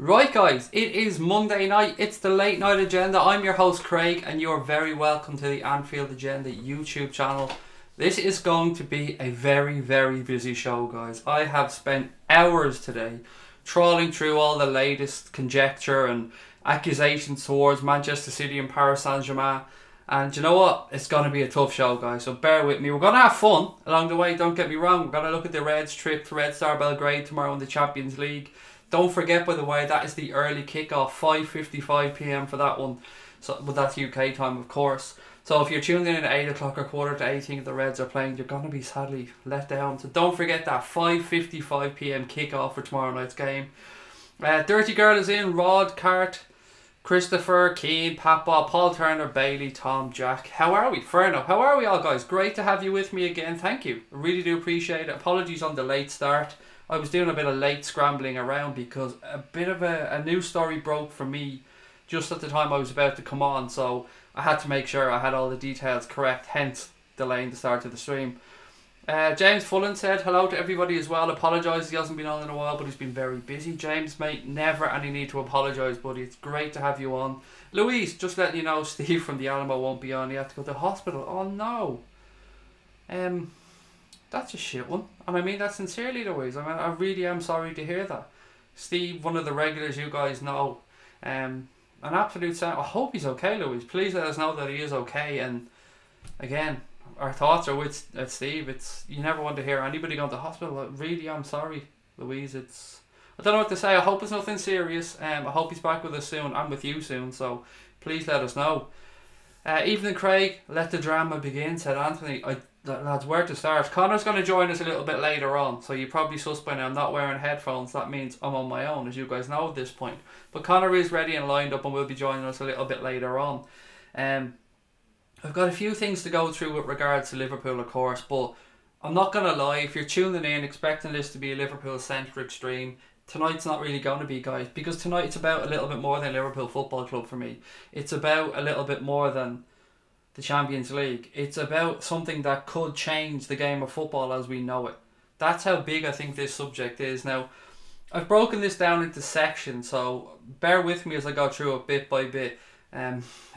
Right guys, it is Monday night, it's the late night agenda. I'm your host Craig and you're very welcome to the Anfield Agenda YouTube channel. This is going to be a very busy show guys. I have spent hours today trawling through all the latest conjecture and accusations towards Manchester City and Paris Saint-Germain. And you know what? It's going to be a tough show guys, so bear with me. We're going to have fun along the way, don't get me wrong. We're going to look at the Reds' trip to Red Star Belgrade tomorrow in the Champions League. Don't forget, by the way, that is the early kickoff, 5:55 PM for that one. So, but that's UK time, of course. So if you're tuned in at 8 o'clock or quarter to 8 if the Reds are playing, you're going to be sadly let down. So don't forget that 5:55 PM kickoff for tomorrow night's game. Dirty Girl is in, Rod, Cart, Christopher, Keane, Pat Bob, Paul Turner, Bailey, Tom, Jack. How are we? Fair enough. How are we all guys? Great to have you with me again. Thank you. I really do appreciate it. Apologies on the late start. I was doing a bit of late scrambling around because a bit of a news story broke for me just at the time I was about to come on, so I had to make sure I had all the details correct, hence delaying the start of the stream. James Fullen said hello to everybody as well. Apologise, he hasn't been on in a while, but he's been very busy. James, mate, never any need to apologise, buddy. It's great to have you on. Louise, just letting you know, Steve from the Alamo won't be on. He had to go to the hospital. Oh no. That's a shit one. And I mean that sincerely, Louise. I mean, I really am sorry to hear that. Steve, one of the regulars you guys know, an absolute sound. I hope he's okay, Louise. Please let us know that he is okay. And again, our thoughts are with Steve. It's, you never want to hear anybody going to hospital. I really am sorry, Louise. I don't know what to say. I hope it's nothing serious. I hope he's back with us soon. I'm with you soon. So please let us know. Evening, Craig. Let the drama begin, said Anthony. Lads, where to start? Connor's going to join us a little bit later on, so you probably sus by now I'm not wearing headphones. That means I'm on my own, as you guys know at this point. But Connor is ready and lined up and will be joining us a little bit later on. I've got a few things to go through with regards to Liverpool, of course, but I'm not going to lie, if you're tuning in expecting this to be a Liverpool-centric stream, tonight's not really going to be, guys, because tonight it's about a little bit more than Liverpool Football Club for me. It's about a little bit more than the Champions League. It's about something that could change the game of football as we know it. That's how big I think this subject is. Now, I've broken this down into sections, so bear with me as I go through it bit by bit.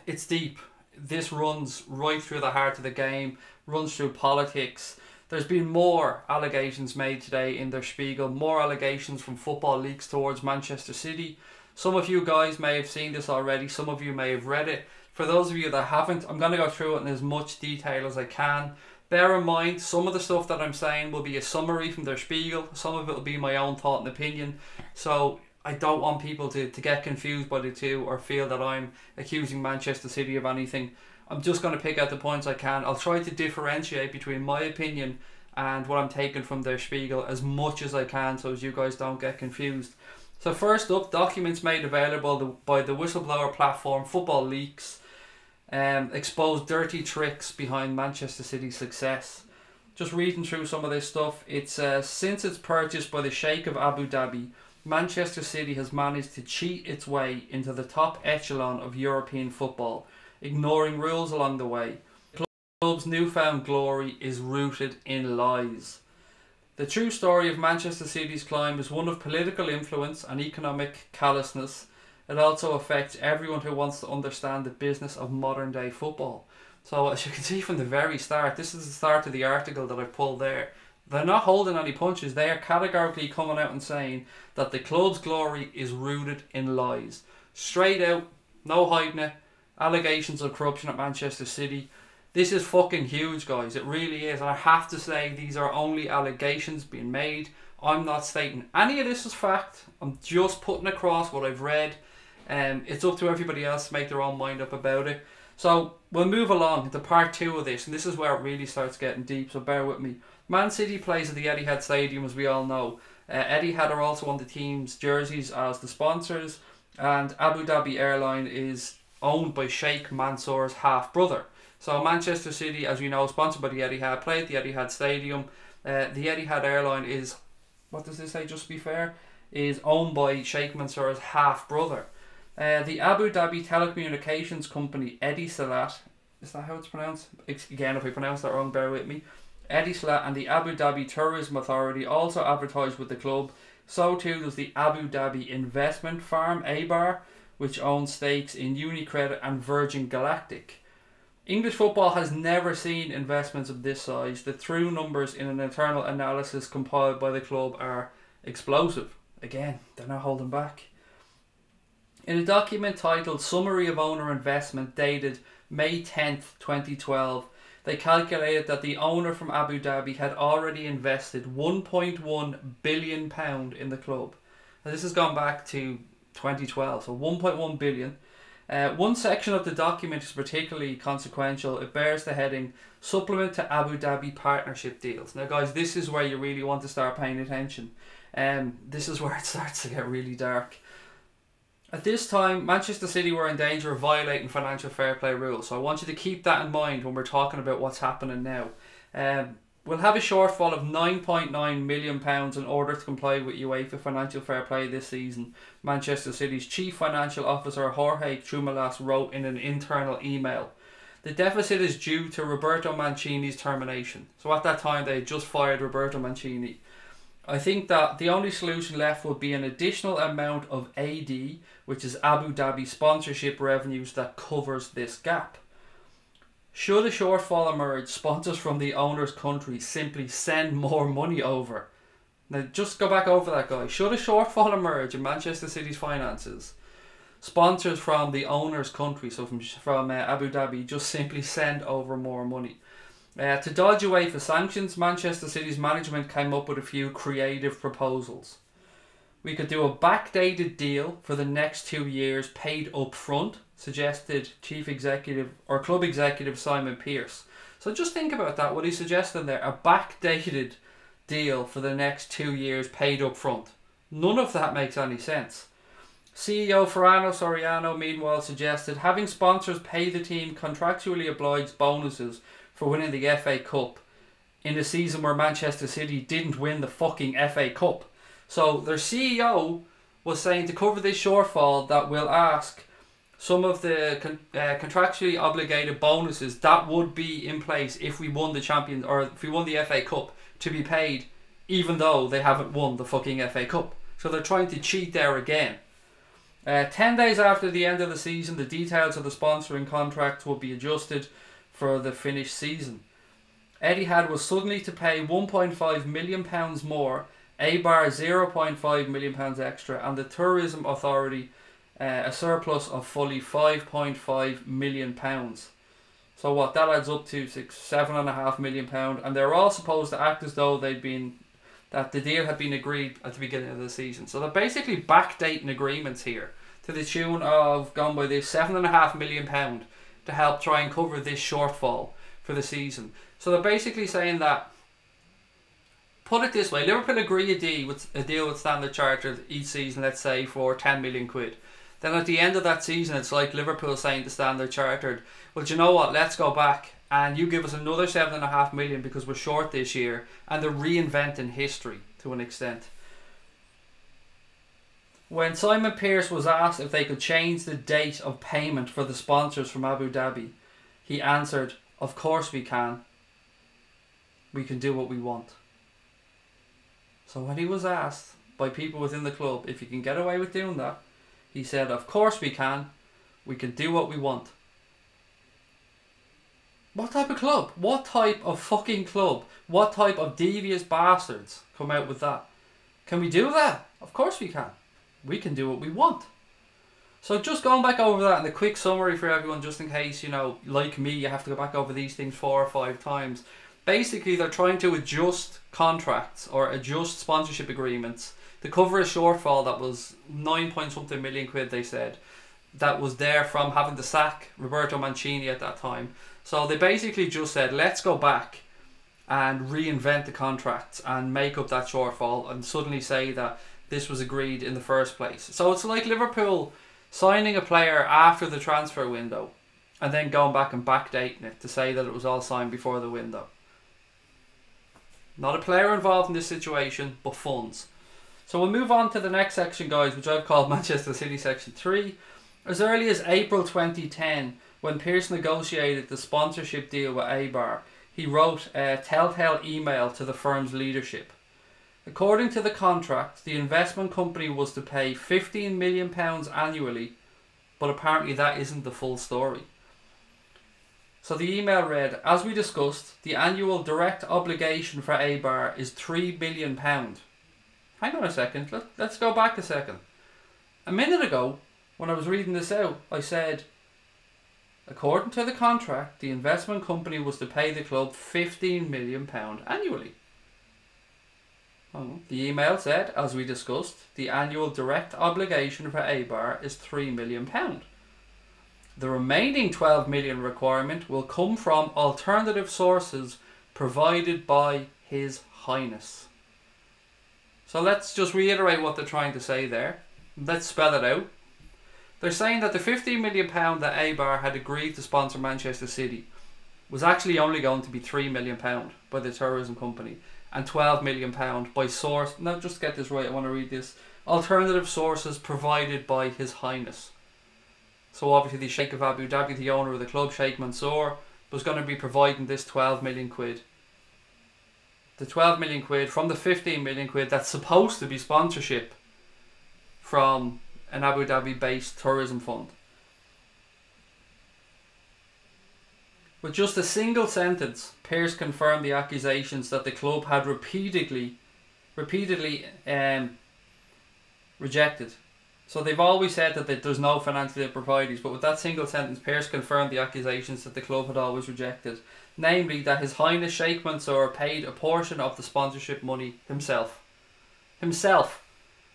It's deep. This runs right through the heart of the game, runs through politics. There's been more allegations made today in Der Spiegel, more allegations from football leaks towards Manchester City. Some of you guys may have seen this already, some of you may have read it. For those of you that haven't, I'm going to go through it in as much detail as I can. Bear in mind, some of the stuff that I'm saying will be a summary from Der Spiegel. Some of it will be my own thought and opinion. So I don't want people to get confused by the two or feel that I'm accusing Manchester City of anything. I'm just going to pick out the points I can. I'll try to differentiate between my opinion and what I'm taking from Der Spiegel as much as I can so as you guys don't get confused. So first up, documents made available by the whistleblower platform Football Leaks exposed dirty tricks behind Manchester City's success. Just reading through some of this stuff, it's since its purchase by the Sheikh of Abu Dhabi, Manchester City has managed to cheat its way into the top echelon of European football, ignoring rules along the way. The club's newfound glory is rooted in lies. The true story of Manchester City's climb is one of political influence and economic callousness. It also affects everyone who wants to understand the business of modern day football. So as you can see from the very start, this is the start of the article that I pulled there. They're not holding any punches. They are categorically coming out and saying that the club's glory is rooted in lies. Straight out, no hiding it. Allegations of corruption at Manchester City. This is fucking huge, guys. It really is. And I have to say, these are only allegations being made. I'm not stating any of this as fact. I'm just putting across what I've read. It's up to everybody else to make their own mind up about it. So we'll move along to part 2 of this, and this is where it really starts getting deep, so bear with me. Man City plays at the Etihad Stadium, as we all know. Etihad are also on the team's jerseys as the sponsors, and Abu Dhabi Airline is owned by Sheikh Mansour's half-brother. So Manchester City, as we know, sponsored by the Etihad, play at the Etihad Stadium. The Etihad Airline is, what does this say, just to be fair, is owned by Sheikh Mansour's half-brother. The Abu Dhabi telecommunications company Etisalat, is that how it's pronounced? Again, if I pronounce that wrong, bear with me. Etisalat and the Abu Dhabi Tourism Authority also advertise with the club, So too does the Abu Dhabi investment firm ABAR, which owns stakes in UniCredit and Virgin Galactic. English football has never seen investments of this size. The true numbers in an internal analysis compiled by the club are explosive. Again, they're not holding back. In a document titled Summary of Owner Investment dated May 10th, 2012, they calculated that the owner from Abu Dhabi had already invested £1.1 billion in the club. Now, this has gone back to 2012, so 1.1 billion. One section of the document is particularly consequential. It bears the heading Supplement to Abu Dhabi Partnership Deals. Now guys, this is where you really want to start paying attention. This is where it starts to get really dark. At this time, Manchester City were in danger of violating financial fair play rules, so I want you to keep that in mind when we're talking about what's happening now. We'll have a shortfall of £9.9 million in order to comply with UEFA financial fair play this season, Manchester City's chief financial officer Jorge Trumalas wrote in an internal email. The deficit is due to Roberto Mancini's termination. So at that time they had just fired Roberto Mancini. I think that the only solution left would be an additional amount of AD, which is Abu Dhabi sponsorship revenues, that covers this gap. Should a shortfall emerge, sponsors from the owner's country simply send more money over. Now just go back over that, guys. Should a shortfall emerge in Manchester City's finances, sponsors from the owner's country, so from Abu Dhabi, just simply send over more money. To dodge UEFA sanctions, Manchester City's management came up with a few creative proposals. We could do a backdated deal for the next 2 years paid up front, suggested Chief Executive or Club Executive Simon Pearce. So just think about that, what he's suggesting there, a backdated deal for the next 2 years paid up front. None of that makes any sense. CEO Ferrano Soriano meanwhile suggested having sponsors pay the team contractually obliged bonuses for winning the FA Cup in a season where Manchester City didn't win the fucking FA Cup. So their CEO was saying to cover this shortfall that we'll ask some of the contractually obligated bonuses that would be in place if we won the Champions or if we won the FA Cup to be paid even though they haven't won the fucking FA Cup. So they're trying to cheat there again. 10 days after the end of the season, the details of the sponsoring contract will be adjusted for the finished season. Etihad was suddenly to pay £1.5 million more, ABAR £0.5 million extra, and the Tourism Authority a surplus of fully £5.5 million. So what, that adds up to £7.5 million, and they're all supposed to act as though that the deal had been agreed at the beginning of the season. So they're basically backdating agreements here to the tune of, gone by this, £7.5 million to help try and cover this shortfall for the season. So they're basically saying that, put it this way, Liverpool agree a deal with Standard Chartered each season, let's say, for 10 million quid. Then at the end of that season, it's like Liverpool saying to Standard Chartered, well, do you know what, let's go back and you give us another 7.5 million because we're short this year, and they're reinventing history to an extent. When Simon Pearce was asked if they could change the date of payment for the sponsors from Abu Dhabi, he answered, of course we can. We can do what we want. So when he was asked by people within the club if he can get away with doing that, he said, of course we can. We can do what we want. What type of club? What type of fucking club? What type of devious bastards come out with that? Can we do that? Of course we can. We can do what we want. So just going back over that and a quick summary for everyone, just in case, you know, like me, you have to go back over these things 4 or 5 times. Basically, they're trying to adjust contracts or adjust sponsorship agreements to cover a shortfall that was 9-point-something million quid, they said, that was there from having to sack Roberto Mancini at that time. So they basically just said, let's go back and reinvent the contracts and make up that shortfall and suddenly say that this was agreed in the first place. So it's like Liverpool signing a player after the transfer window and then going back and backdating it to say that it was all signed before the window. Not a player involved in this situation, but funds. So we'll move on to the next section, guys, which I've called Manchester City Section 3. As early as April 2010, when Pearce negotiated the sponsorship deal with ABAR, he wrote a telltale email to the firm's leadership. According to the contract, the investment company was to pay £15 million annually, but apparently that isn't the full story. So the email read, as we discussed, the annual direct obligation for ABAR is £3 million. Hang on a second, let's go back a second. A minute ago, when I was reading this out, I said, according to the contract, the investment company was to pay the club £15 million annually. The email said, as we discussed, the annual direct obligation for ABAR is £3 million. The remaining £12 million requirement will come from alternative sources provided by His Highness. So let's just reiterate what they're trying to say there. Let's spell it out. They're saying that the £15 million that ABAR had agreed to sponsor Manchester City was actually only going to be £3 million by the tourism company and £12 million by source. Now, just to get this right, I want to read this. Alternative sources provided by His Highness. So obviously the Sheikh of Abu Dhabi, the owner of the club, Sheikh Mansour, was going to be providing this 12 million quid. The 12 million quid from the 15 million quid that's supposed to be sponsorship from an Abu Dhabi based tourism fund. With just a single sentence, Pearce confirmed the accusations that the club had repeatedly rejected. So they've always said that there's no financial improprieties, but with that single sentence, Pearce confirmed the accusations that the club had always rejected. Namely, that His Highness Sheikh Mansour paid a portion of the sponsorship money himself.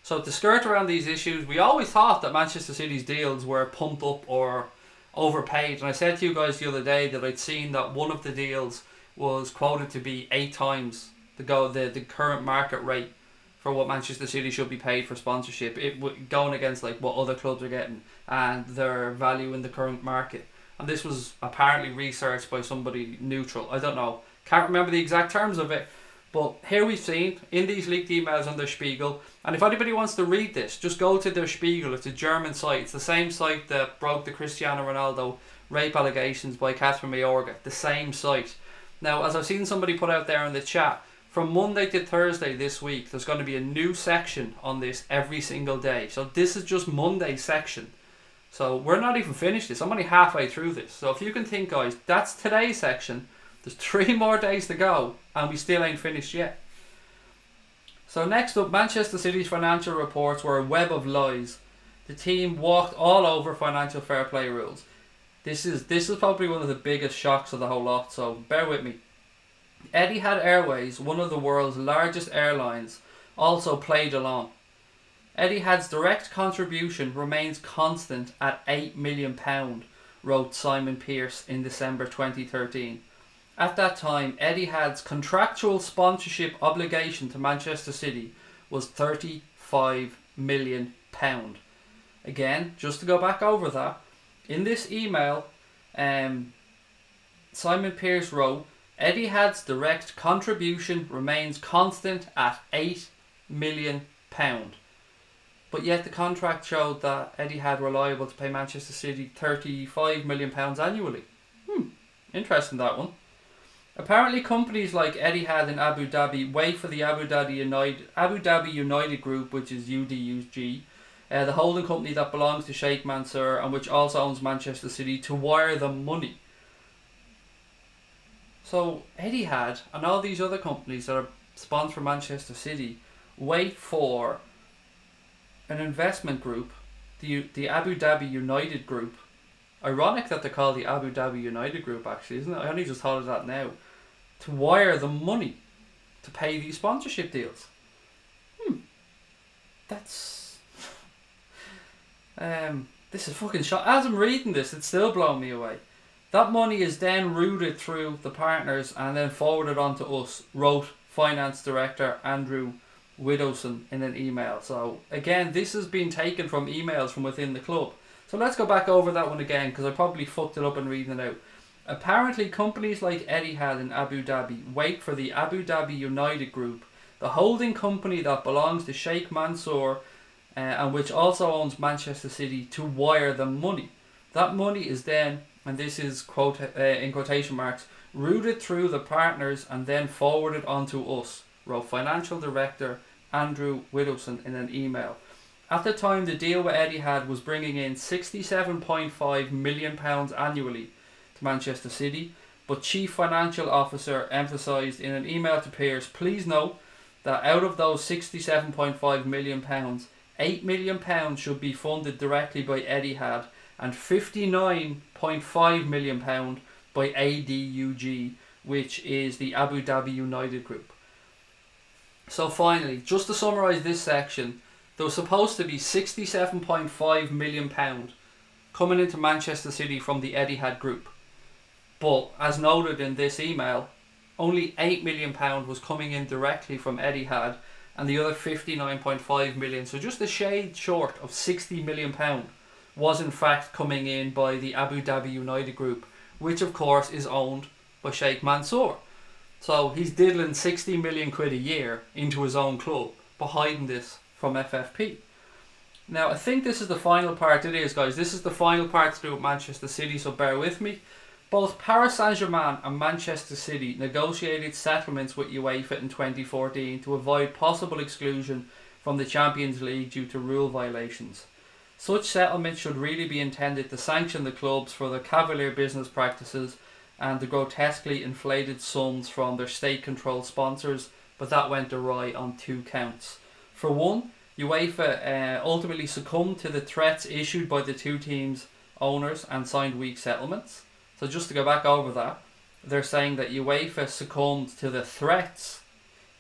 So to skirt around these issues, we always thought that Manchester City's deals were pumped up or overpaid. And I said to you guys the other day that I'd seen that one of the deals was quoted to be 8 times the current market rate for what Manchester City should be paid for sponsorship, going against like what other clubs are getting and their value in the current market. And this was apparently researched by somebody neutral. I don't know, can't remember the exact terms of it, but here we've seen in these leaked emails on Der Spiegel. And if anybody wants to read this, just go to Der Spiegel. It's a German site. It's the same site that broke the Cristiano Ronaldo rape allegations by Catherine Mayorga. The same site. Now, as I've seen somebody put out there in the chat, from Monday to Thursday this week, there's going to be a new section on this every single day. So this is just Monday's section. So we're not even finished this. I'm only halfway through this. So if you can think, guys, that's today's section. There's 3 more days to go and we still ain't finished yet. So next up, Manchester City's financial reports were a web of lies. The team walked all over financial fair play rules. This is probably one of the biggest shocks of the whole lot, so bear with me. Etihad Airways, one of the world's largest airlines, also played along. Etihad's direct contribution remains constant at £8 million, wrote Simon Pearce in December 2013. At that time, Etihad's contractual sponsorship obligation to Manchester City was £35 million. Again, just to go back over that, in this email, Simon Pearce wrote, Etihad's direct contribution remains constant at £8 million. But yet the contract showed that Etihad were liable to pay Manchester City £35 million annually. Interesting, that one. Apparently companies like Etihad and Abu Dhabi wait for the Abu Dhabi United Group, which is UDUG, the holding company that belongs to Sheikh Mansour and which also owns Manchester City, to wire them money. So Etihad and all these other companies that are sponsored for Manchester City wait for an investment group, the Abu Dhabi United Group. Ironic that they're called the Abu Dhabi United Group, actually, isn't it? I only just thought of that now. To wire them money to pay these sponsorship deals. That's... this is fucking shot. As I'm reading this, it's still blowing me away. That money is then routed through the partners and then forwarded on to us, wrote Finance Director Andrew Widowson in an email. So again, this has been taken from emails from within the club. So let's go back over that one again, because I probably fucked it up in reading it out. Apparently companies like Etihad and Abu Dhabi wait for the Abu Dhabi United Group, the holding company that belongs to Sheikh Mansour and which also owns Manchester City, to wire them money. That money is then, and this is in quotation marks, routed through the partners and then forwarded onto us, wrote Financial Director Andrew Whittleson in an email. At the time, the deal with Etihad was bringing in £67.5 million annually to Manchester City, but Chief Financial Officer emphasised in an email to peers, please note that out of those £67.5 million, £8 million should be funded directly by Etihad and £59.5 million by ADUG, which is the Abu Dhabi United Group. So finally, just to summarise this section, there was supposed to be £67.5 million coming into Manchester City from the Etihad Group. But, as noted in this email, only £8 million was coming in directly from Etihad and the other £59.5 million, so just a shade short of £60 million, was in fact coming in by the Abu Dhabi United Group, which of course is owned by Sheikh Mansour. So he's diddling 60 million quid a year into his own club by hiding this from FFP. Now I think this is the final part. It is, guys, this is the final part to do with Manchester City, so bear with me. Both Paris Saint-Germain and Manchester City negotiated settlements with UEFA in 2014 to avoid possible exclusion from the Champions League due to rule violations. Such settlements should really be intended to sanction the clubs for their cavalier business practices and the grotesquely inflated sums from their state-controlled sponsors, but that went awry on 2 counts. For one, UEFA ultimately succumbed to the threats issued by the 2 teams' owners and signed weak settlements. So just to go back over that, they're saying that UEFA succumbed to the threats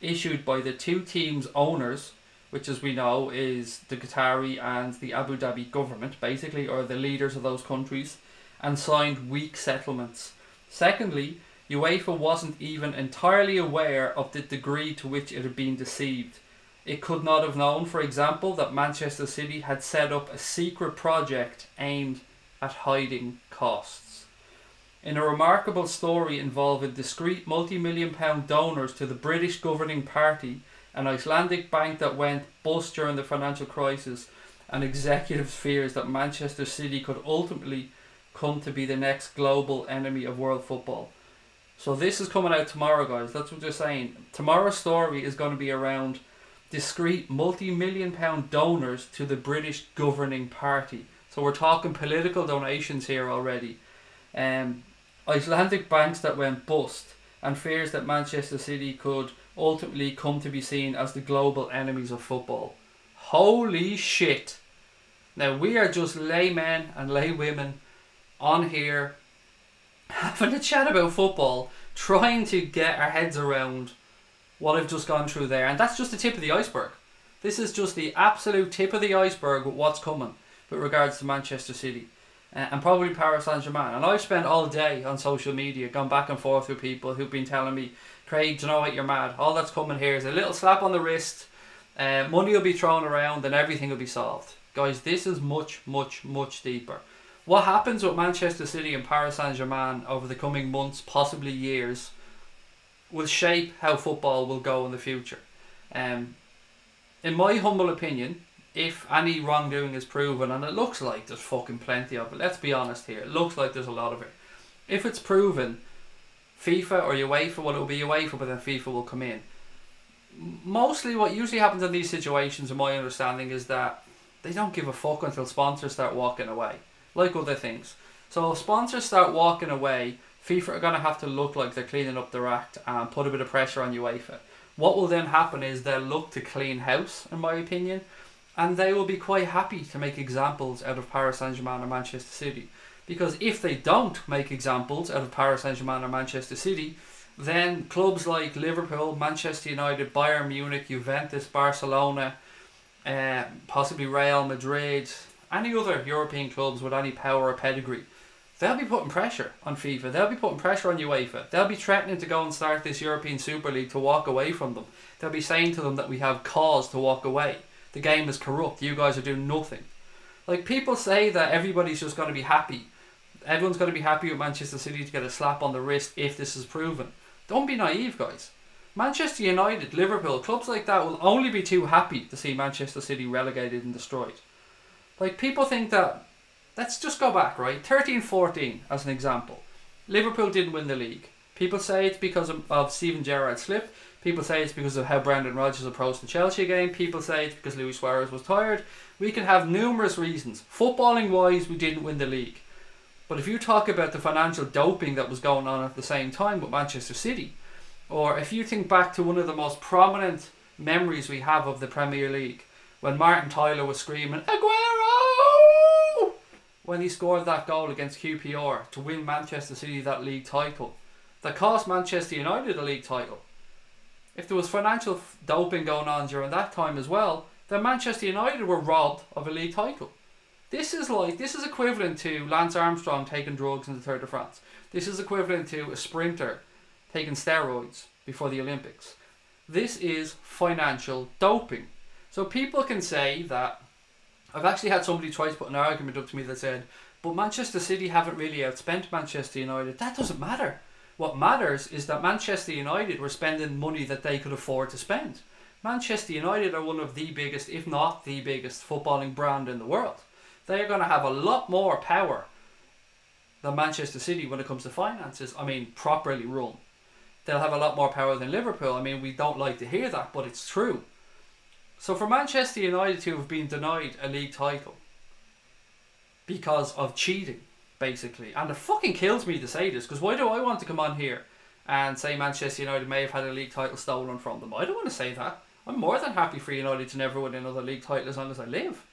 issued by the 2 teams' owners, which as we know is the Qatari and the Abu Dhabi government, basically, or the leaders of those countries, and signed weak settlements. Secondly, UEFA wasn't even entirely aware of the degree to which it had been deceived. It could not have known, for example, that Manchester City had set up a secret project aimed at hiding costs. In a remarkable story involving discreet multi-million-pound donors to the British governing party, an Icelandic bank that went bust during the financial crisis, and executives' fears that Manchester City could ultimately come to be the next global enemy of world football. So this is coming out tomorrow, guys. That's what they're saying. Tomorrow's story is going to be around discreet multi-million-pound donors to the British governing party. So we're talking political donations here already. Icelandic banks that went bust, and fears that Manchester City could ultimately come to be seen as the global enemies of football. Holy shit. Now we are just laymen and laywomen on here having a chat about football, trying to get our heads around what I've just gone through there, and that's just the tip of the iceberg. This is just the absolute tip of the iceberg with what's coming with regards to Manchester City. And probably Paris Saint-Germain. And I've spent all day on social media gone back and forth with people who've been telling me, Craig, do you know what, you're mad. All that's coming here is a little slap on the wrist, money will be thrown around and everything will be solved. Guys, this is much, much, much deeper. What happens with Manchester City and Paris Saint-Germain over the coming months, possibly years, will shape how football will go in the future. In my humble opinion, if any wrongdoing is proven, and it looks like there's fucking plenty of it, let's be honest here, it looks like there's a lot of it. If it's proven, FIFA or UEFA, well, it will be UEFA, but then FIFA will come in. Mostly what usually happens in these situations, in my understanding, is that they don't give a fuck until sponsors start walking away, like other things. So if sponsors start walking away, FIFA are going to have to look like they're cleaning up their act and put a bit of pressure on UEFA. What will then happen is they'll look to clean house, in my opinion, and they will be quite happy to make examples out of Paris Saint-Germain and Manchester City. Because if they don't make examples out of Paris Saint-Germain and Manchester City, then clubs like Liverpool, Manchester United, Bayern Munich, Juventus, Barcelona, possibly Real Madrid, any other European clubs with any power or pedigree, they'll be putting pressure on FIFA. They'll be putting pressure on UEFA. They'll be threatening to go and start this European Super League to walk away from them. They'll be saying to them that we have cause to walk away. The game is corrupt. You guys are doing nothing. Like, people say that everybody's just going to be happy. Everyone's going to be happy with Manchester City to get a slap on the wrist if this is proven. Don't be naive, guys. Manchester United, Liverpool, clubs like that will only be too happy to see Manchester City relegated and destroyed. Like, people think that, let's just go back, right? 13-14 as an example. Liverpool didn't win the league. People say it's because of Steven Gerrard's slip. People say it's because of how Brendan Rodgers approached the Chelsea game. People say it's because Luis Suarez was tired. We can have numerous reasons. Footballing wise, we didn't win the league. But if you talk about the financial doping that was going on at the same time with Manchester City, or if you think back to one of the most prominent memories we have of the Premier League, when Martin Tyler was screaming, Aguero! When he scored that goal against QPR to win Manchester City that league title, that cost Manchester United a league title. If there was financial doping going on during that time as well, then Manchester United were robbed of a league title. This is equivalent to Lance Armstrong taking drugs in the Tour de France. This is equivalent to a sprinter taking steroids before the Olympics. This is financial doping. So people can say that, I've actually had somebody try to put an argument up to me that said, but Manchester City haven't really outspent Manchester United. That doesn't matter. What matters is that Manchester United were spending money that they could afford to spend. Manchester United are one of the biggest, if not the biggest, footballing brand in the world. They're going to have a lot more power than Manchester City when it comes to finances. I mean, properly run. They'll have a lot more power than Liverpool. I mean, we don't like to hear that, but it's true. So for Manchester United to have been denied a league title because of cheating, basically, and it fucking kills me to say this, because why do I want to come on here and say Manchester United may have had a league title stolen from them? I don't want to say that. I'm more than happy for United to never win another league title as long as I live.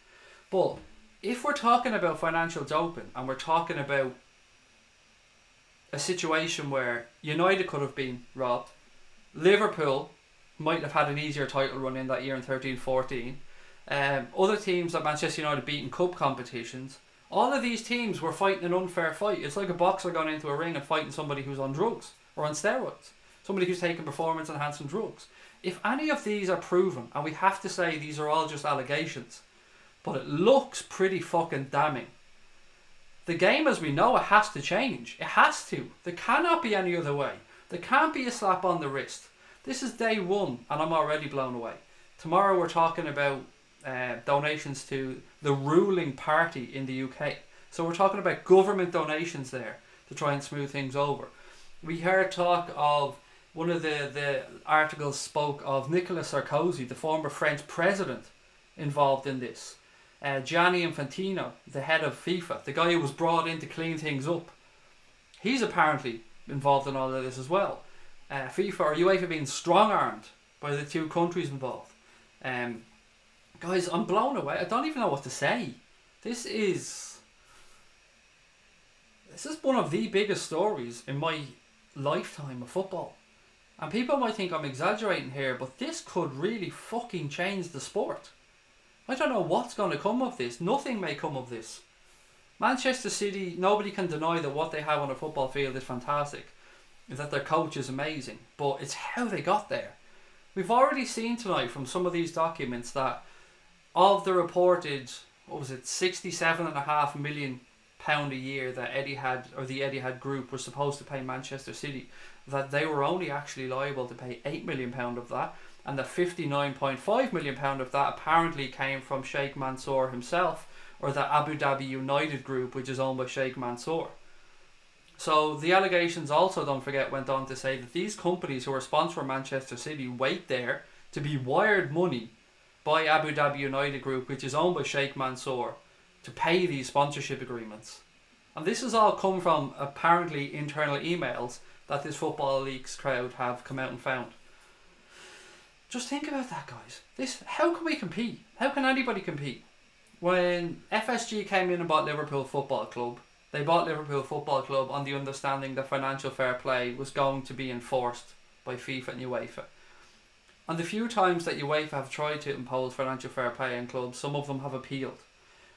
But if we're talking about financial doping and we're talking about a situation where United could have been robbed, Liverpool might have had an easier title run in that year in 13-14, other teams that Manchester United beat in cup competitions, all of these teams were fighting an unfair fight. It's like a boxer going into a ring and fighting somebody who's on drugs or on steroids, somebody who's taking performance enhancing drugs. If any of these are proven, and we have to say these are all just allegations, but it looks pretty fucking damning, the game as we know it has to change. It has to. There cannot be any other way. There can't be a slap on the wrist. This is day one and I'm already blown away. Tomorrow we're talking about donations to the ruling party in the UK. So we're talking about government donations there to try and smooth things over. We heard talk of, one of the articles spoke of Nicolas Sarkozy, the former French president, involved in this. Gianni Infantino, the head of FIFA, the guy who was brought in to clean things up, he's apparently involved in all of this as well. FIFA or UEFA being strong-armed by the two countries involved. Guys, I'm blown away. I don't even know what to say. This is one of the biggest stories in my lifetime of football. And people might think I'm exaggerating here, but this could really fucking change the sport. I don't know what's going to come of this. Nothing may come of this. Manchester City, nobody can deny that what they have on a football field is fantastic, that their coach is amazing, but it's how they got there. We've already seen tonight from some of these documents that of the reported, £67.5 million a year that Etihad, or the Etihad group, was supposed to pay Manchester City, that they were only actually liable to pay £8 million of that, and that £59.5 million of that apparently came from Sheikh Mansour himself, or the Abu Dhabi United group, which is owned by Sheikh Mansour. So the allegations also, don't forget, went on to say that these companies who are sponsoring Manchester City wait there to be wired money by Abu Dhabi United group, which is owned by Sheikh Mansour, to pay these sponsorship agreements. And this has all come from apparently internal emails that this Football Leaks crowd have come out and found. Just think about that, guys. How can we compete? How can anybody compete? When FSG came in and bought Liverpool Football Club, they bought Liverpool Football Club on the understanding that financial fair play was going to be enforced by FIFA and UEFA. And the few times that UEFA have tried to impose financial fair play on clubs, some of them have appealed.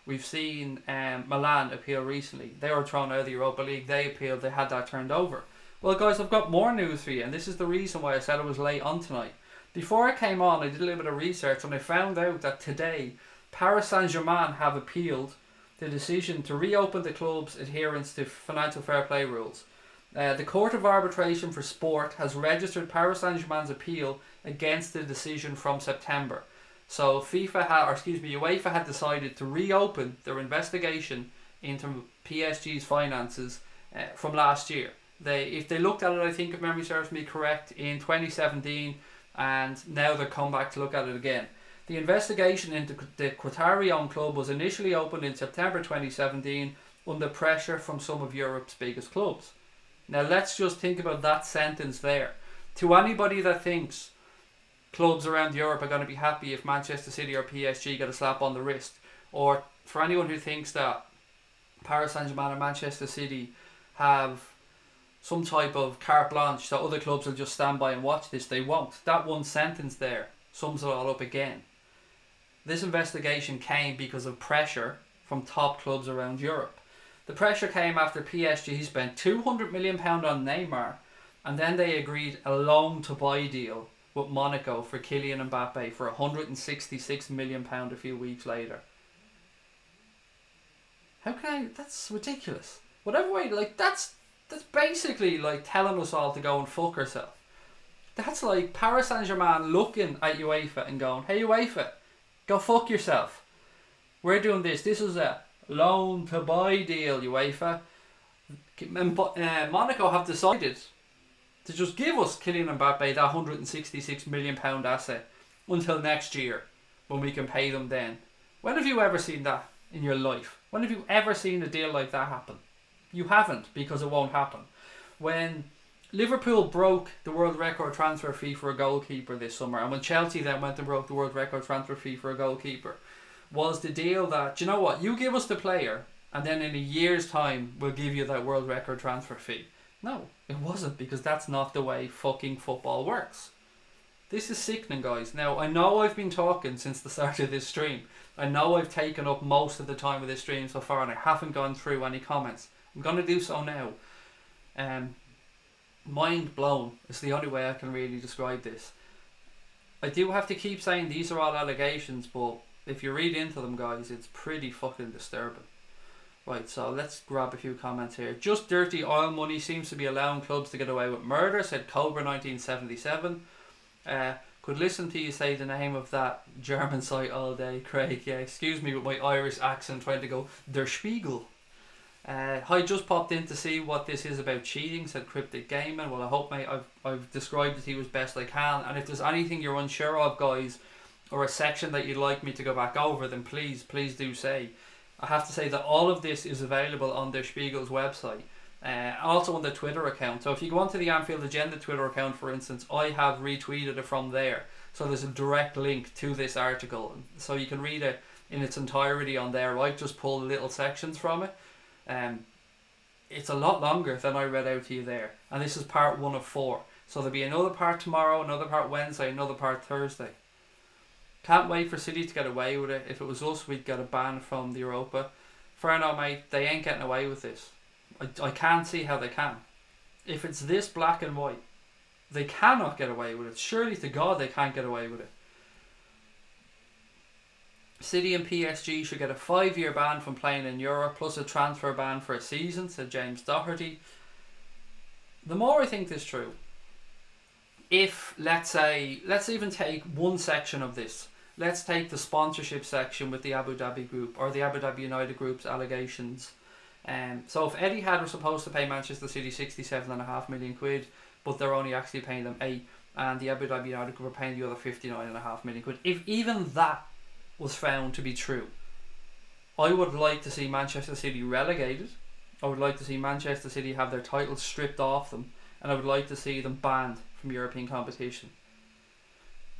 We've seen Milan appeal recently. They were thrown out of the Europa League. They appealed. They had that turned over. Well, guys, I've got more news for you, and this is the reason why I said I was late on tonight. Before I came on, I did a little bit of research, and I found out that today Paris Saint-Germain have appealed the decision to reopen the club's adherence to financial fair play rules. The Court of Arbitration for Sport has registered Paris Saint-Germain's appeal against the decision from September. So UEFA had decided to reopen their investigation into PSG's finances from last year. If they looked at it, I think if memory serves me correct, in 2017, and now they're come back to look at it again. The investigation into the Qatari-owned club was initially opened in September 2017 under pressure from some of Europe's biggest clubs. Now let's just think about that sentence there. To anybody that thinks clubs around Europe are going to be happy if Manchester City or PSG get a slap on the wrist, or for anyone who thinks that Paris Saint-Germain and Manchester City have some type of carte blanche that other clubs will just stand by and watch this, they won't. That one sentence there sums it all up again. This investigation came because of pressure from top clubs around Europe. The pressure came after PSG spent £200 million on Neymar, and then they agreed a loan-to-buy deal with Monaco for Kylian Mbappe for £166 million a few weeks later. How can I... That's ridiculous. Whatever way, like, that's basically like telling us all to go and fuck ourselves. That's like Paris Saint-Germain looking at UEFA and going, hey UEFA, go fuck yourself. We're doing this. This is a loan to buy deal, UEFA. Monaco have decided to just give us Kylian Mbappe that £166 million asset until next year when we can pay them then. When have you ever seen that in your life? When have you ever seen a deal like that happen? You haven't, because it won't happen. When Liverpool broke the world record transfer fee for a goalkeeper this summer, and when Chelsea then went and broke the world record transfer fee for a goalkeeper, was the deal that, do you know what, you give us the player and then in a year's time we'll give you that world record transfer fee. No, it wasn't, because that's not the way fucking football works. This is sickening, guys. Now, I know I've been talking since the start of this stream. I know I've taken up most of the time of this stream so far and I haven't gone through any comments. I'm going to do so now. Mind blown is the only way I can really describe this. I do have to keep saying these are all allegations, but if you read into them, guys, it's pretty fucking disturbing. Right, so let's grab a few comments here. Just dirty oil money seems to be allowing clubs to get away with murder, said Cobra 1977. Could listen to you say the name of that German site all day, Craig. Yeah, excuse me with my Irish accent trying to go Der Spiegel. I just popped in to see what this is about cheating, said Cryptic Gaming. Well, I hope, mate, I've described it to you as best I can. And if there's anything you're unsure of, guys, or a section that you'd like me to go back over, then please do say. I have to say that all of this is available on Der Spiegel's website. Also on the Twitter account. So if you go onto the Anfield Agenda Twitter account, for instance, I have retweeted it from there. So there's a direct link to this article. So you can read it in its entirety on there. I've just pulled little sections from it. It's a lot longer than I read out to you there. And this is part 1 of 4. So there'll be another part tomorrow, another part Wednesday, another part Thursday. Can't wait for City to get away with it. If it was us, we'd get a ban from the Europa. Fair enough, mate, they ain't getting away with this. I can't see how they can. If it's this black and white, they cannot get away with it. Surely to God they can't get away with it. City and PSG should get a 5-year ban from playing in Europe, plus a transfer ban for a season, said James Doherty. The more I think this through, if, let's even take one section of this. Let's take the sponsorship section with the Abu Dhabi group, or the Abu Dhabi United group's allegations. So if Etihad were supposed to pay Manchester City 67.5 million quid, but they're only actually paying them 8, and the Abu Dhabi United group are paying the other 59.5 million quid, if even that was found to be true, I would like to see Manchester City relegated. I would like to see Manchester City have their titles stripped off them, and I would like to see them banned from European competition.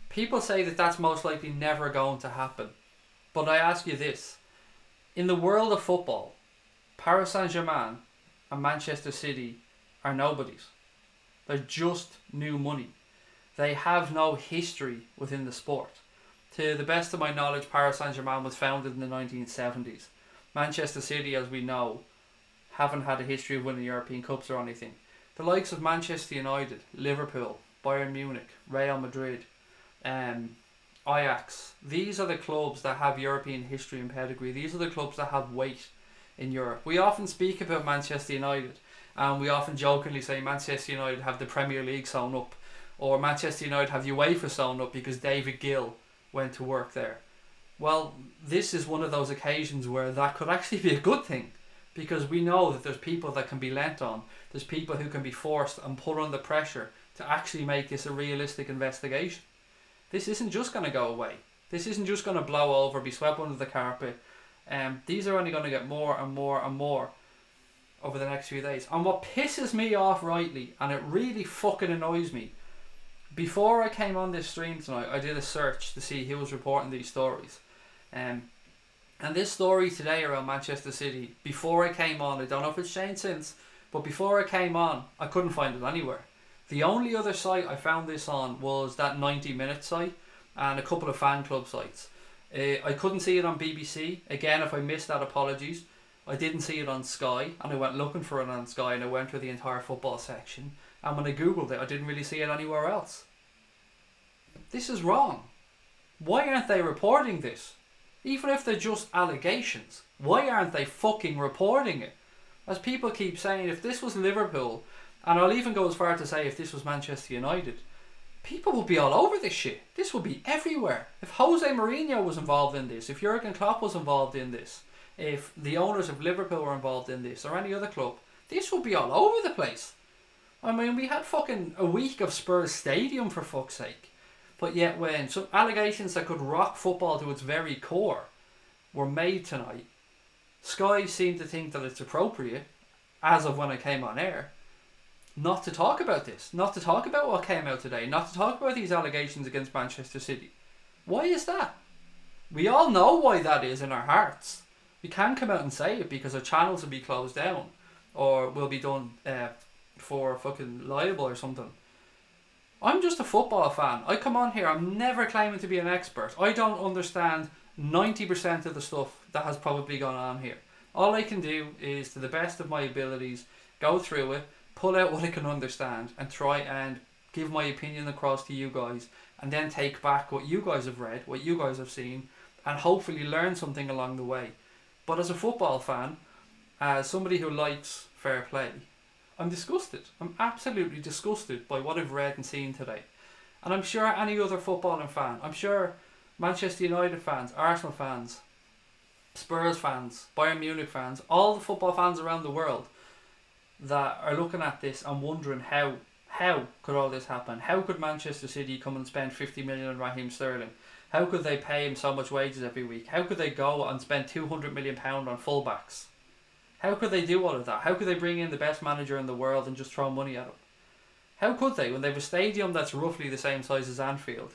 People say that that's most likely never going to happen, but I ask you this: in the world of football, Paris Saint-Germain and Manchester City are nobodies. They're just new money. They have no history within the sport. To the best of my knowledge, Paris Saint-Germain was founded in the 1970s. Manchester City, as we know, haven't had a history of winning European Cups or anything. The likes of Manchester United, Liverpool, Bayern Munich, Real Madrid, Ajax, these are the clubs that have European history and pedigree. These are the clubs that have weight in Europe. We often speak about Manchester United, and we often jokingly say Manchester United have the Premier League sewn up, or Manchester United have UEFA sewn up because David Gill went to work there. Well, this is one of those occasions where that could actually be a good thing, because we know that there's people that can be lent on. There's people who can be forced and put under pressure to actually make this a realistic investigation. This isn't just going to go away. This isn't just going to blow over, be swept under the carpet. These are only going to get more and more and more over the next few days. And what pisses me off rightly, and it really fucking annoys me, before I came on this stream tonight, I did a search to see who was reporting these stories. And this story today around Manchester City, before I came on, I don't know if it's changed since, but before I came on, I couldn't find it anywhere. The only other site I found this on was that 90 Minutes site and a couple of fan club sites. I couldn't see it on BBC. Again, if I missed that, apologies. I didn't see it on Sky, and I went looking for it on Sky, and I went through the entire football section, and when I googled it, I didn't really see it anywhere else. This is wrong. Why aren't they reporting this? Even if they're just allegations, why aren't they fucking reporting it? As people keep saying, if this was Liverpool, and I'll even go as far to say if this was Manchester United, people would be all over this shit. This would be everywhere. If Jose Mourinho was involved in this, if Jurgen Klopp was involved in this, if the owners of Liverpool were involved in this, or any other club, this would be all over the place. I mean, we had fucking a week of Spurs Stadium, for fuck's sake. But yet when some allegations that could rock football to its very core were made tonight, Sky seemed to think that it's appropriate, as of when I came on air, not to talk about this, not to talk about what came out today, not to talk about these allegations against Manchester City. Why is that? We all know why that is in our hearts. We can't come out and say it because our channels will be closed down or will be done for fucking liable or something. I'm just a football fan. I come on here, I'm never claiming to be an expert. I don't understand 90% of the stuff that has probably gone on here. All I can do is, to the best of my abilities, go through it, pull out what I can understand, and try and give my opinion across to you guys, and then take back what you guys have read, what you guys have seen, and hopefully learn something along the way. But as a football fan, as somebody who likes fair play, I'm disgusted. I'm absolutely disgusted by what I've read and seen today. And I'm sure any other footballing fan, I'm sure Manchester United fans, Arsenal fans, Spurs fans, Bayern Munich fans, all the football fans around the world that are looking at this and wondering how could all this happen? How could Manchester City come and spend 50 million on Raheem Sterling? How could they pay him so much wages every week? How could they go and spend £200 million on fullbacks? How could they do all of that? How could they bring in the best manager in the world and just throw money at him? How could they, when they have a stadium that's roughly the same size as Anfield?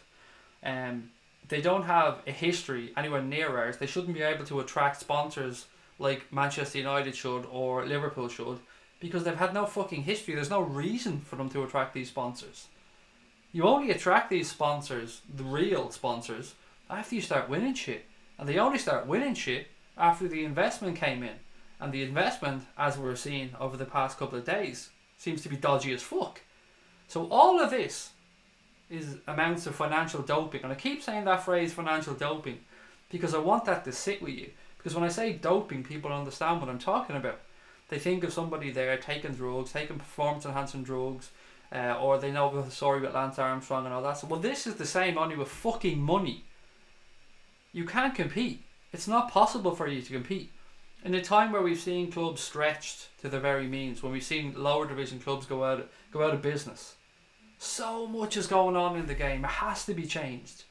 They don't have a history anywhere near ours. They shouldn't be able to attract sponsors like Manchester United should or Liverpool should, because they've had no fucking history. There's no reason for them to attract these sponsors. You only attract these sponsors, the real sponsors, after you start winning shit. And they only start winning shit after the investment came in. And the investment, as we're seeing over the past couple of days, seems to be dodgy as fuck. So all of this is amounts of financial doping. And I keep saying that phrase, financial doping, because I want that to sit with you. Because when I say doping, people understand what I'm talking about. They think of somebody there taking drugs, taking performance-enhancing drugs, or they know the story about Lance Armstrong and all that. So, well, this is the same, only with fucking money. You can't compete. It's not possible for you to compete. In a time where we've seen clubs stretched to their very means, when we've seen lower division clubs go out of business, so much is going on in the game. It has to be changed.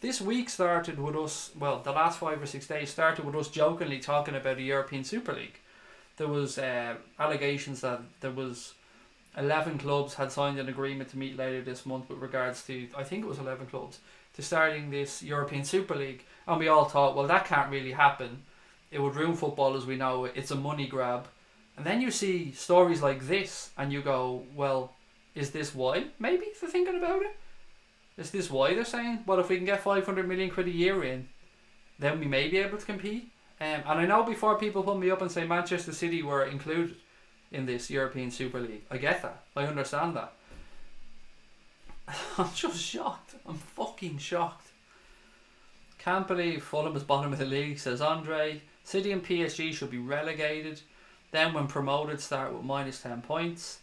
This week started with us, well, the last 5 or 6 days started with us jokingly talking about a European Super League. There was allegations that there was 11 clubs had signed an agreement to meet later this month with regards to, I think it was 11 clubs, to starting this European Super League. And we all thought, well, that can't really happen. It would ruin football as we know it. It's a money grab. And then you see stories like this and you go, well, is this why? Maybe they're thinking about it. Is this why they're saying, well, if we can get 500 million quid a year in, then we may be able to compete? And I know before people put me up and say Manchester City were included in this European Super League. I get that. I understand that. I'm just shocked. I'm fucking shocked. Can't believe Fulham is bottom of the league, says Andre. City and PSG should be relegated. Then when promoted, start with minus 10 points.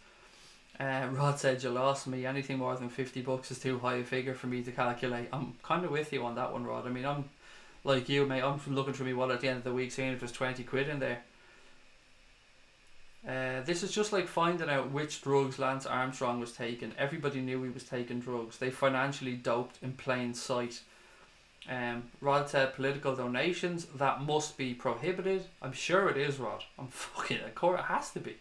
Rod said, you lost me. Anything more than $50 is too high a figure for me to calculate. I'm kind of with you on that one, Rod. I mean, I'm like you, mate. I'm looking for me wallet at the end of the week, seeing if there's 20 quid in there. This is just like finding out which drugs Lance Armstrong was taking. Everybody knew he was taking drugs. They financially doped in plain sight. Rod said political donations, that must be prohibited. I'm sure it is, Rod. I'm fucking, of course it has to be.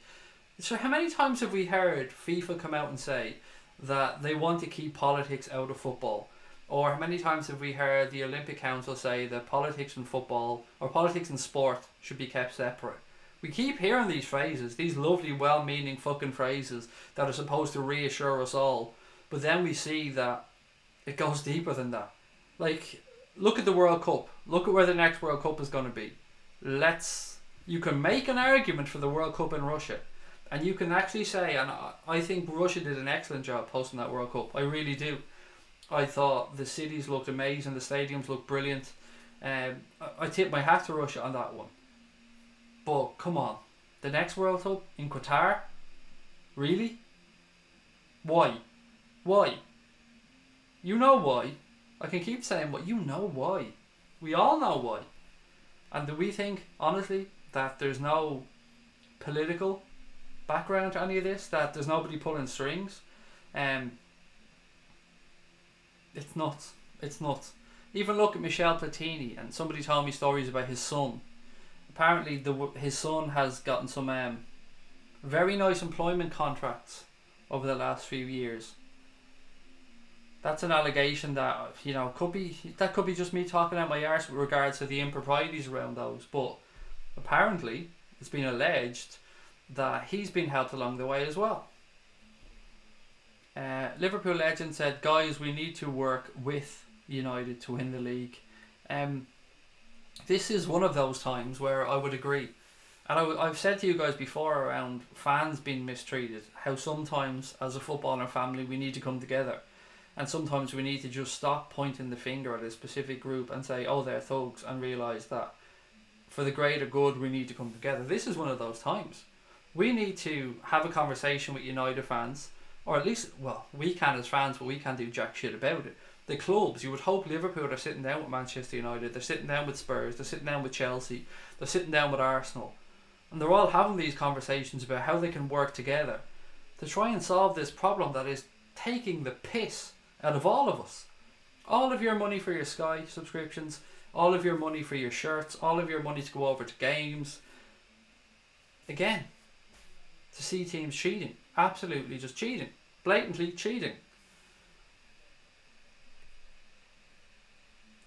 So how many times have we heard FIFA come out and say that they want to keep politics out of football? Or how many times have we heard the Olympic Council say that politics and football, or politics and sport, should be kept separate? We keep hearing these phrases, these lovely, well-meaning fucking phrases that are supposed to reassure us all. But then we see that it goes deeper than that. Like, look at the World Cup. Look at where the next World Cup is going to be. You can make an argument for the World Cup in Russia. And you can actually say, and I think Russia did an excellent job hosting that World Cup. I really do. I thought the cities looked amazing. The stadiums looked brilliant. I tip my hat to Russia on that one. But come on, the next World Cup in Qatar? Really? Why? Why? You know why. I can keep saying, but you know why. We all know why. And do we think, honestly, that there's no political background to any of this? That there's nobody pulling strings? It's nuts. It's nuts. Even look at Michel Platini, and somebody told me stories about his son. Apparently his son has gotten some very nice employment contracts over the last few years. That's an allegation that, you know, could be just me talking out my arse with regards to the improprieties around those. But apparently it's been alleged that he's been helped along the way as well. Liverpool legend said, guys, we need to work with United to win the league. This is one of those times where I would agree. And I've said to you guys before around fans being mistreated, how sometimes as a footballer family we need to come together. And sometimes we need to just stop pointing the finger at a specific group and say, oh, they're thugs, and realise that for the greater good we need to come together. This is one of those times. We need to have a conversation with United fans, or at least, well, we can as fans, but we can't do jack shit about it. The clubs, you would hope Liverpool are sitting down with Manchester United, they're sitting down with Spurs, they're sitting down with Chelsea, they're sitting down with Arsenal, and they're all having these conversations about how they can work together to try and solve this problem that is taking the piss out of all of us. All of your money for your Sky subscriptions, all of your money for your shirts, all of your money to go over to games. Again, to see teams cheating, absolutely just cheating, blatantly cheating.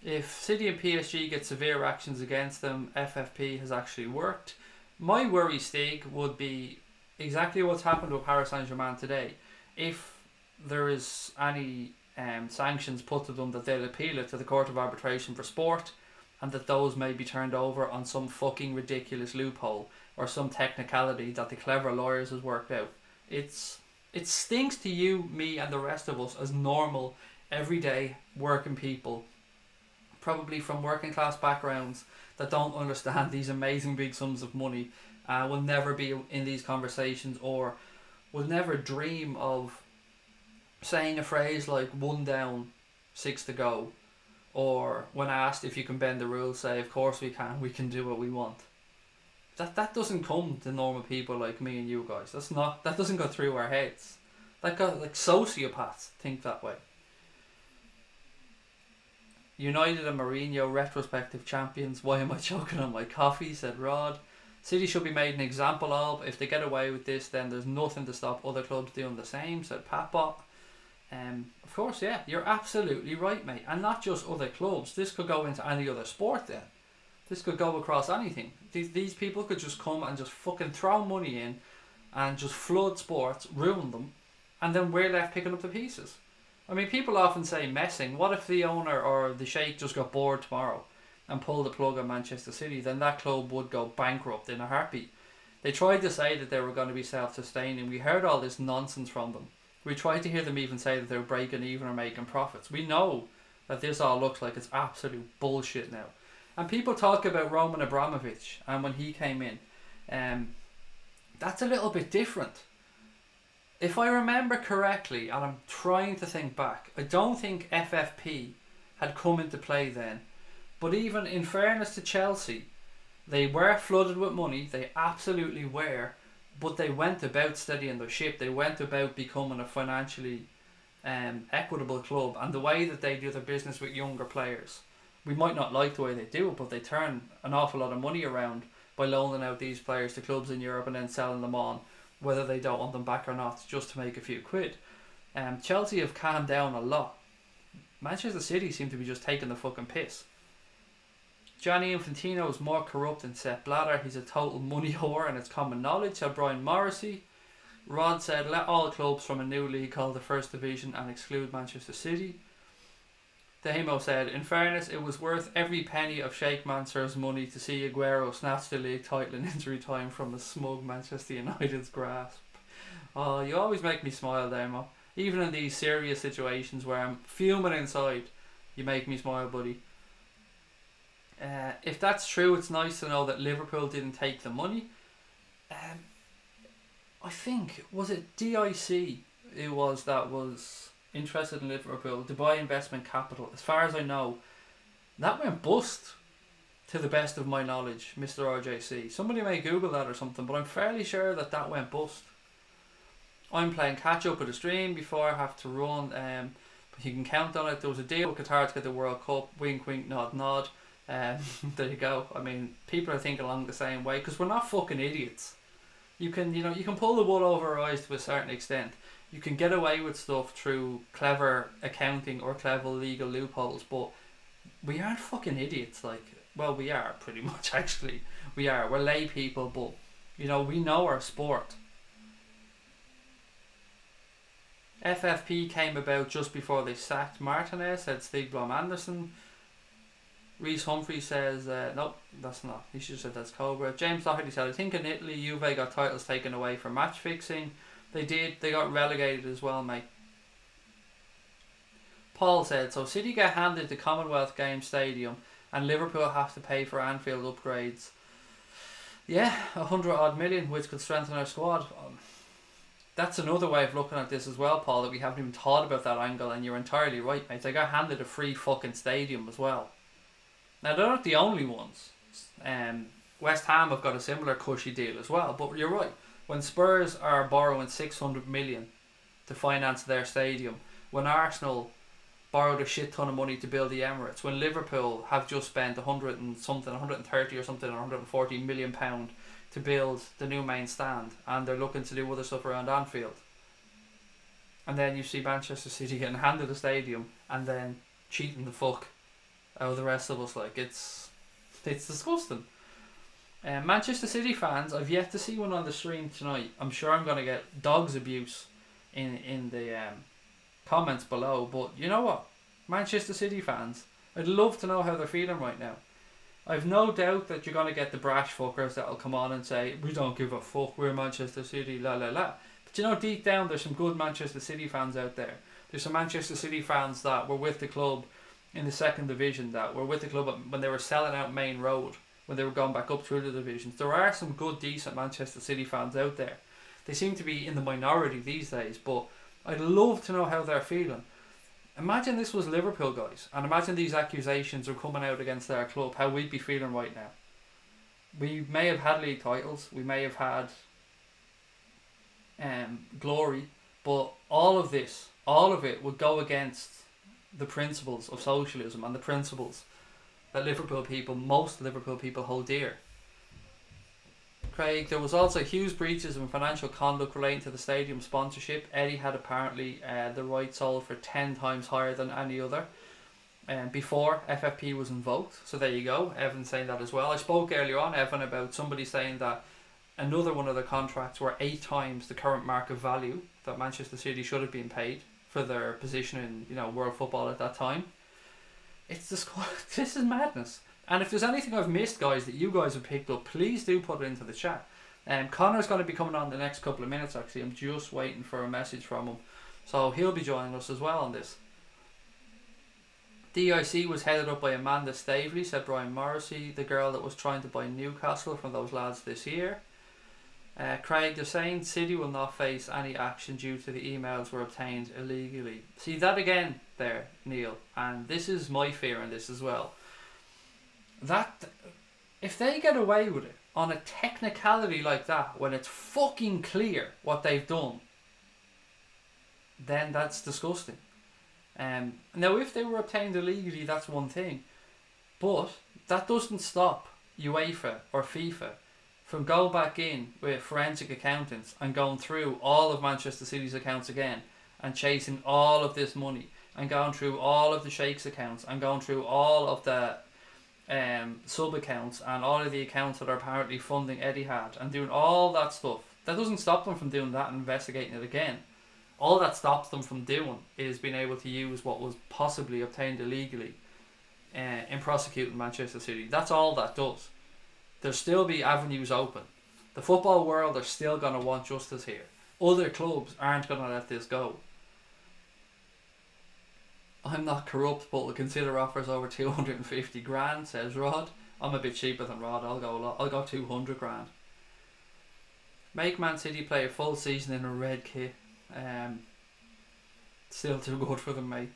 If City and PSG get severe actions against them, FFP has actually worked. My worry, Stig, would be exactly what's happened with Paris Saint-Germain today. If there is any sanctions put to them, that they'll appeal it to the Court of Arbitration for Sport, and that those may be turned over on some fucking ridiculous loophole or some technicality that the clever lawyers has worked out. It stinks to you, me, and the rest of us as normal, everyday working people, probably from working class backgrounds, that don't understand these amazing big sums of money, will never be in these conversations, or will never dream of saying a phrase like 1 down, 6 to go, or when asked if you can bend the rules, say of course we can do what we want. That doesn't come to normal people like me and you guys. That doesn't go through our heads. Like sociopaths think that way. United and Mourinho retrospective champions. Why am I choking on my coffee? Said Rod. City should be made an example of. If they get away with this, then there's nothing to stop other clubs doing the same, said Patbot. Of course, yeah, you're absolutely right, mate. And not just other clubs. This could go into any other sport then. This could go across anything. These people could just come and just fucking throw money in and just flood sports, ruin them, and then we're left picking up the pieces. I mean, people often say messing. What if the owner or the sheikh just got bored tomorrow and pulled the plug on Manchester City? Then that club would go bankrupt in a heartbeat. They tried to say that they were going to be self-sustaining. We heard all this nonsense from them. We tried to hear them even say that they were breaking even or making profits. We know that this all looks like it's absolute bullshit now. And people talk about Roman Abramovich and when he came in. That's a little bit different. If I remember correctly, and I'm trying to think back, I don't think FFP had come into play then. But even in fairness to Chelsea, they were flooded with money. They absolutely were. but they went about steadying their ship. They went about becoming a financially equitable club, and the way that they do their business with younger players, we might not like the way they do it, but they turn an awful lot of money around by loaning out these players to clubs in Europe and then selling them on, whether they don't want them back or not, just to make a few quid. Chelsea have calmed down a lot. Manchester City seem to be just taking the fucking piss. Gianni Infantino is more corrupt than Sepp Blatter. He's a total money whore and it's common knowledge, said Brian Morrissey. Rod said, let all clubs from a new league called the First Division and exclude Manchester City. Damo said, in fairness, it was worth every penny of Sheikh Mansour's money to see Aguero snatch the league title in injury time from the smug Manchester United's grasp. Oh, you always make me smile, Damo. Even in these serious situations where I'm fuming inside, you make me smile, buddy. If that's true, it's nice to know that Liverpool didn't take the money. I think, was it DIC it was that was interested in Liverpool, Dubai Investment Capital? As far as I know, that went bust, to the best of my knowledge, Mr. RJC. Somebody may Google that or something, but I'm fairly sure that that went bust. I'm playing catch up with the stream before I have to run, but you can count on it. There was a deal with Qatar to get the World Cup, wink wink nod nod. There you go. I mean, people are thinking along the same way, because we're not fucking idiots. You can pull the wool over our eyes to a certain extent. You can get away with stuff through clever accounting or clever legal loopholes, but we aren't fucking idiots. Like, well, we are pretty much, actually. We are. We're lay people, but we know our sport. FFP came about just before they sacked Martinez, said Stig Blom Anderson. Reese Humphrey says, nope, that's not. He should have said that's Cobra. James Doherty said, I think in Italy, Juve got titles taken away for match fixing. They did. They got relegated as well, mate. Paul said, so City get handed the Commonwealth Games Stadium and Liverpool have to pay for Anfield upgrades. Yeah, 100 odd million, which could strengthen our squad. That's another way of looking at this as well, Paul, that we haven't even thought about that angle, and you're entirely right, mate. They got handed a free fucking stadium as well. Now, they're not the only ones. West Ham have got a similar cushy deal as well, but you're right. When Spurs are borrowing 600 million to finance their stadium, when Arsenal borrowed a shit ton of money to build the Emirates, when Liverpool have just spent 130 or something, or 140 million pound to build the new main stand, and they're looking to do other stuff around Anfield, and then you see Manchester City getting handed a stadium and then cheating the fuck out of the rest of us. Like, it's disgusting. Manchester City fans, I've yet to see one on the stream tonight. I'm sure I'm going to get dogs abuse in the comments below, but you know what, Manchester City fans, I'd love to know how they're feeling right now. I've no doubt that you're going to get the brash fuckers that'll come on and say, we don't give a fuck, we're Manchester City, la la la. But deep down, there's some good Manchester City fans out there. There's some Manchester City fans that were with the club in the second division, that were with the club when they were selling out Main Road, when they were going back up through the divisions. There are some good, decent Manchester City fans out there. They seem to be in the minority these days, but I'd love to know how they're feeling. Imagine this was Liverpool, guys, and imagine these accusations are coming out against our club, how we'd be feeling right now. We may have had league titles, we may have had glory, but all of it would go against the principles of socialism and the principles that most Liverpool people hold dear. Craig, there was also huge breaches in financial conduct relating to the stadium sponsorship. Eddie had apparently the right sold for 10 times higher than any other before FFP was invoked. So there you go, Evan saying that as well. I spoke earlier on, Evan, about somebody saying that another one of the contracts were 8 times the current market value that Manchester City should have been paid for their position in world football at that time. This is madness. And if there's anything I've missed, guys, that you guys have picked up, please do put it into the chat. Connor's going to be coming on the next couple of minutes, actually. I'm just waiting for a message from him. So he'll be joining us as well on this. DIC was headed up by Amanda Staveley, said Brian Morrissey, the girl that was trying to buy Newcastle from those lads this year. Craig, they're saying City will not face any action due to the emails were obtained illegally. See that again there, Neil, and this is my fear in this as well. That if they get away with it on a technicality like that, when it's fucking clear what they've done, then that's disgusting. Now, if they were obtained illegally, that's one thing. But that doesn't stop UEFA or FIFA from going back in with forensic accountants and going through all of Manchester City's accounts again and chasing all of this money and going through all of the Sheikh's accounts and going through all of the sub accounts and all of the accounts that are apparently funding Etihad and doing all that stuff. That doesn't stop them from doing that and investigating it again. All that stops them from doing is being able to use what was possibly obtained illegally in prosecuting Manchester City. That's all that does. There'll still be avenues open. The football world are still going to want justice here. Other clubs aren't going to let this go. I'm not corrupt, but will consider offers over 250 grand, says Rod. I'm a bit cheaper than Rod. I'll go 200 grand. Make Man City play a full season in a red kit. Still too good for them, mate.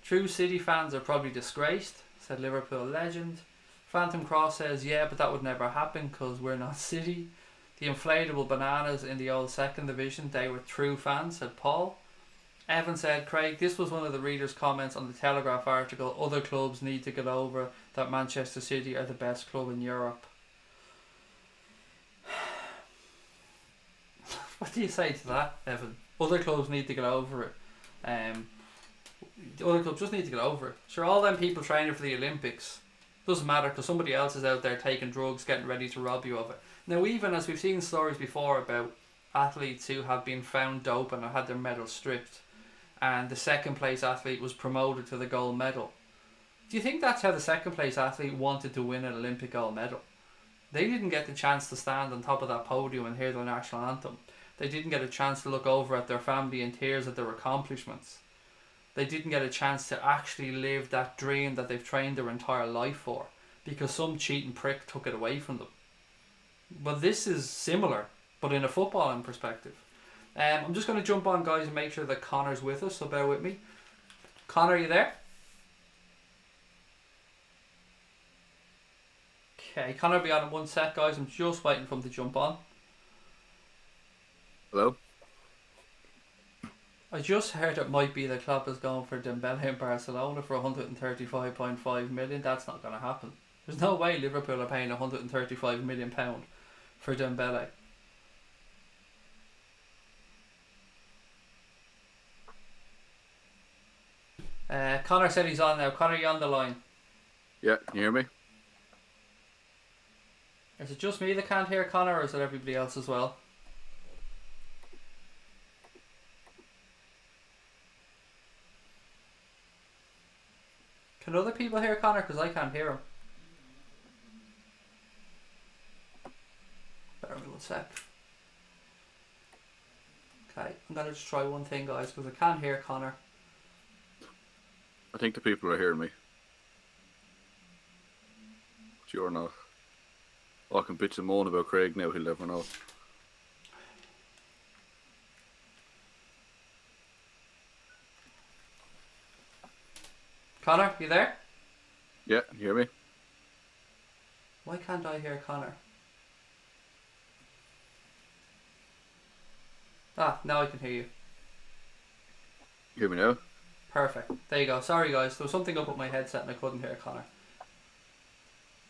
True City fans are probably disgraced, said Liverpool legend. Phantom Cross says, yeah, but that would never happen because we're not City. The inflatable bananas in the old second division, they were true fans, said Paul. Evan said, Craig, this was one of the readers' comments on the Telegraph article. Other clubs need to get over that Manchester City are the best club in Europe. What do you say to that, Evan? Other clubs need to get over it. The other clubs just need to get over it. Sure, all them people training for the Olympics doesn't matter because somebody else is out there taking drugs, getting ready to rob you of it. Now, even as we've seen stories before about athletes who have been found doping or had their medals stripped, and the second place athlete was promoted to the gold medal. Do you think that's how the second place athlete wanted to win an Olympic gold medal? They didn't get the chance to stand on top of that podium and hear the national anthem. They didn't get a chance to look over at their family in tears at their accomplishments. They didn't get a chance to actually live that dream that they've trained their entire life for because some cheating prick took it away from them. But this is similar, but in a footballing perspective. I'm just going to jump on, guys, and make sure that Connor's with us, so bear with me. Connor, are you there? Okay, Connor will be on in 1 sec, guys. I'm just waiting for him to jump on. Hello? I just heard it might be the club is going for Dembele in Barcelona for 135.5 million. That's not going to happen. There's no way Liverpool are paying 135 million pound for Dembele. Connor said he's on now. Connor, you on the line? Yeah, can you hear me? Is it just me that can't hear Connor, or is it everybody else as well? Can other people hear Connor? Because I can't hear him. Bear with me 1 sec. Okay, I'm going to just try one thing, guys, because I can't hear Connor. I think the people are hearing me. But you're not. I can bitch and moan about Craig now, he'll never know. Connor, you there? Yeah, you hear me? Why can't I hear Connor? Ah, now I can hear you. You hear me now? Perfect. There you go. Sorry, guys. There was something up with my headset and I couldn't hear Connor.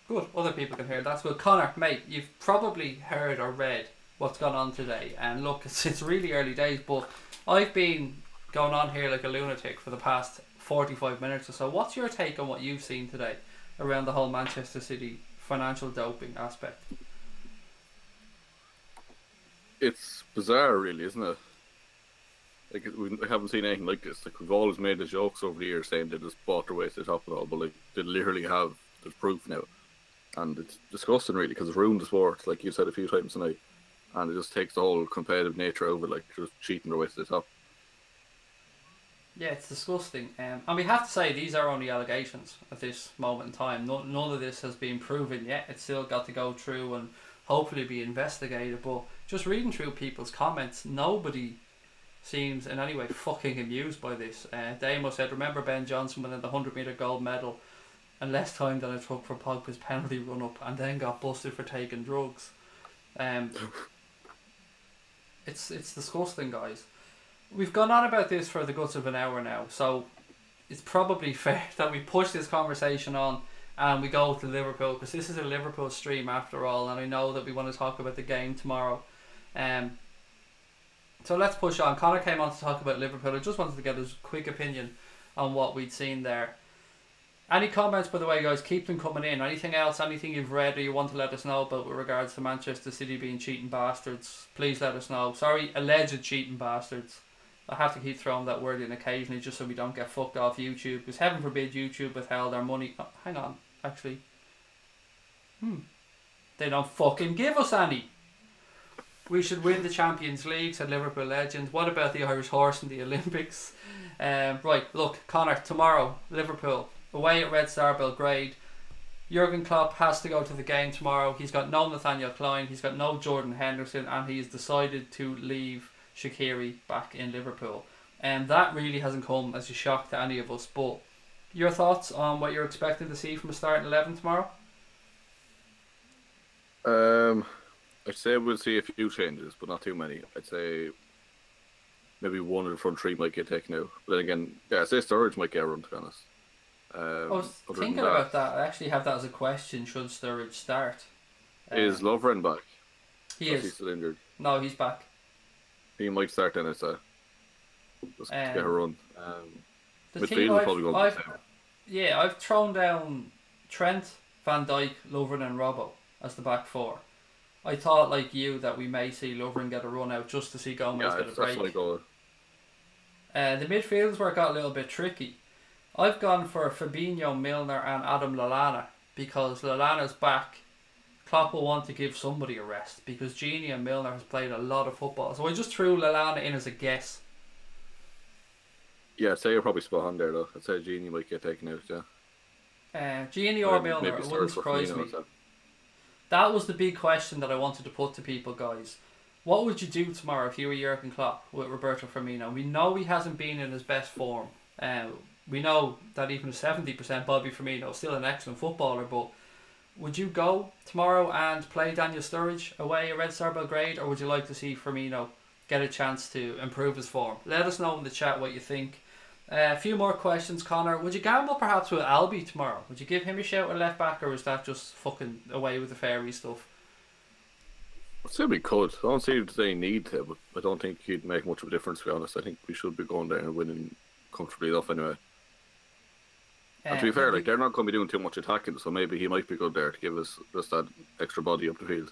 Good. Other people can hear. That's good. Connor, mate, you've probably heard or read what's gone on today. And look, it's really early days, but I've been going on here like a lunatic for the past 45 minutes or so. What's your take on what you've seen today around the whole Manchester City financial doping aspect? It's bizarre, really, isn't it? Like, we haven't seen anything like this. Like, we've always made the jokes over the years saying they just bought their way to the top of it all, but like, they literally have. There's proof now, and it's disgusting, really, because it's ruined the sport, like you said a few times tonight, and it just takes the whole competitive nature over, like, just cheating their way to the top. Yeah, it's disgusting. And we have to say, these are only allegations at this moment in time. None of this has been proven yet. It's still got to go through and hopefully be investigated. But just reading through people's comments, nobody seems in any way fucking amused by this. Damo said, remember Ben Johnson winning the 100 metre gold medal and less time than it took for Pogba's penalty run up, and then got busted for taking drugs. It's disgusting, guys. We've gone on about this for the guts of an hour now, so it's probably fair that we push this conversation on and we go to Liverpool, because this is a Liverpool stream after all, and I know that we want to talk about the game tomorrow. So let's push on. Connor came on to talk about Liverpool. I just wanted to get his quick opinion on what we'd seen there. Any comments, by the way, guys? Keep them coming in. Anything else? Anything you've read or you want to let us know about with regards to Manchester City being cheating bastards? Please let us know. Sorry, alleged cheating bastards. I have to keep throwing that word in occasionally just so we don't get fucked off YouTube, because heaven forbid YouTube withheld our money. Oh, hang on, actually. They don't fucking give us any. We should win the Champions League, said Liverpool legend. What about the Irish horse in the Olympics? Right, look, Connor, tomorrow, Liverpool, away at Red Star Belgrade. Jurgen Klopp has to go to the game tomorrow. He's got no Nathaniel Klein, he's got no Jordan Henderson, and he's decided to leave Shaqiri back in Liverpool. And that really hasn't come as a shock to any of us. But your thoughts on what you're expecting to see from a starting 11 tomorrow? I'd say we'll see a few changes, but not too many. I'd say maybe one of the front three might get taken out. But then again, yeah, I'd say Sturridge might get a run, to be honest. I was thinking about that. I actually have that as a question. Should Sturridge start? Is Lovren back? He is. He's still injured. No, he's back. He might start then, I'd say. Just get a run. The midfield team will probably go the same. Yeah, I've thrown down Trent, Van Dijk, Lovren and Robbo as the back four. I thought, like you, that we may see Lovren get a run out just to see Gomez get a break. That's what the midfields where it got a little bit tricky. I've gone for Fabinho, Milner and Adam Lallana, because Lallana's back. Klopp will want to give somebody a rest, because Gini and Milner has played a lot of football. So I just threw Lallana in as a guess. Yeah, I'd say you're probably spot on there, though. I'd say Gini might get taken out, yeah. Gini or Milner, it wouldn't surprise me. That was the big question that I wanted to put to people, guys. What would you do tomorrow if you were Jurgen Klopp with Roberto Firmino? We know he hasn't been in his best form. We know that even 70% Bobby Firmino is still an excellent footballer, but would you go tomorrow and play Daniel Sturridge away at Red Star Belgrade, or would you like to see Firmino get a chance to improve his form? Let us know in the chat what you think. A few more questions, Connor. Would you gamble perhaps with Albi tomorrow? Would you give him a shout at left back, or is that just fucking away with the fairy stuff? I'd say we could. I don't see they need to, but I don't think he'd make much of a difference, to be honest. I think we should be going there and winning comfortably enough anyway. And to be fair, like, they're not going to be doing too much attacking, so maybe he might be good there to give us just that extra body up the field.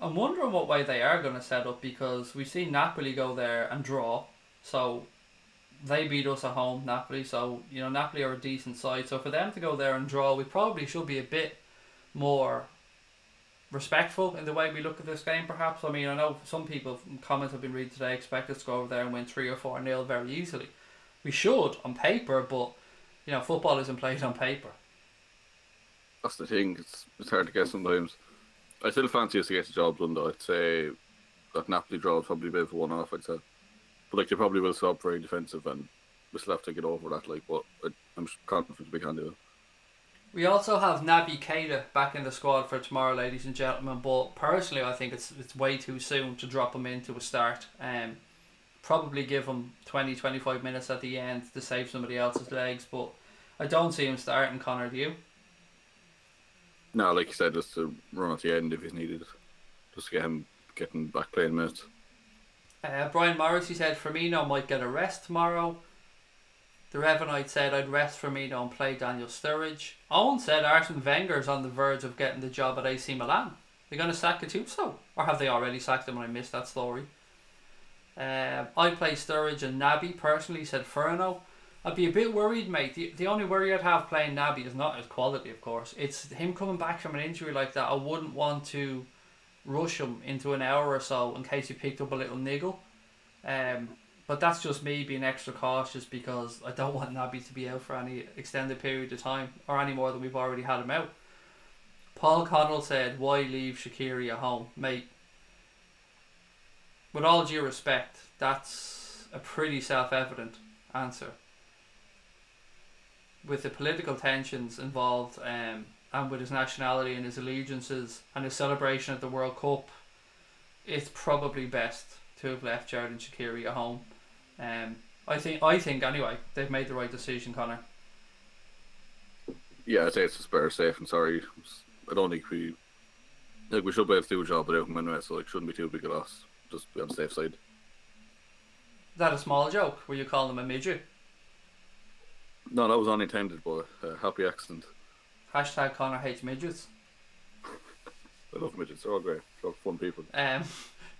I'm wondering what way they are going to set up, because we've seen Napoli go there and draw, so they beat us at home, Napoli, so you know Napoli are a decent side, so for them to go there and draw, we probably should be a bit more respectful in the way we look at this game, perhaps. I mean, I know some people, comments I've been reading today, expect us to go over there and win 3 or 4-0 very easily. We should on paper, but you know, football isn't played on paper. That's the thing, it's hard to get sometimes. I still fancy us to get the job done, though. I'd say that Napoli draw is probably a bit of a one-off, I'd say. But like, they probably will stop very defensive, and we still have to get over that. Like, but I'm confident we can do it. We also have Naby Keita back in the squad for tomorrow, ladies and gentlemen. But personally, I think it's way too soon to drop him into a start. Probably give him 20-25 minutes at the end to save somebody else's legs. But I don't see him starting. Connor, do you? No, like you said, just to run at the end if he's needed, just to get him getting back playing minutes. Brian Morrissey said Firmino might get a rest tomorrow. The Revanite said I'd rest Firmino and play Daniel Sturridge. Owen said Arsene Wenger's on the verge of getting the job at AC Milan. They're going to sack Gattuso, or have they already sacked him and I missed that story? I play Sturridge and Naby. Personally, said Furno. I'd be a bit worried, mate. The only worry I'd have playing Naby is not his quality, of course. It's him coming back from an injury like that. I wouldn't want to rush him into an hour or so in case he picked up a little niggle. But that's just me being extra cautious, because I don't want Naby to be out for any extended period of time, or any more than we've already had him out. Paul Connell said, why leave Shaqiri at home? Mate, with all due respect, that's a pretty self-evident answer. with the political tensions involved, and with his nationality and his allegiances and his celebration at the World Cup, it's probably best to have left Jared and Shaqiri at home. I think anyway they've made the right decision, Connor. Yeah, I'd say it's just better safe and sorry. I don't think we should be able to do a job without him anyway, so it shouldn't be too big a loss. Just be on the safe side. Is that a small joke? Were you calling him a midget? No, that was unintended, but happy accident. Hashtag Connor hates midgets. I love midgets, they're all great. They're all fun people.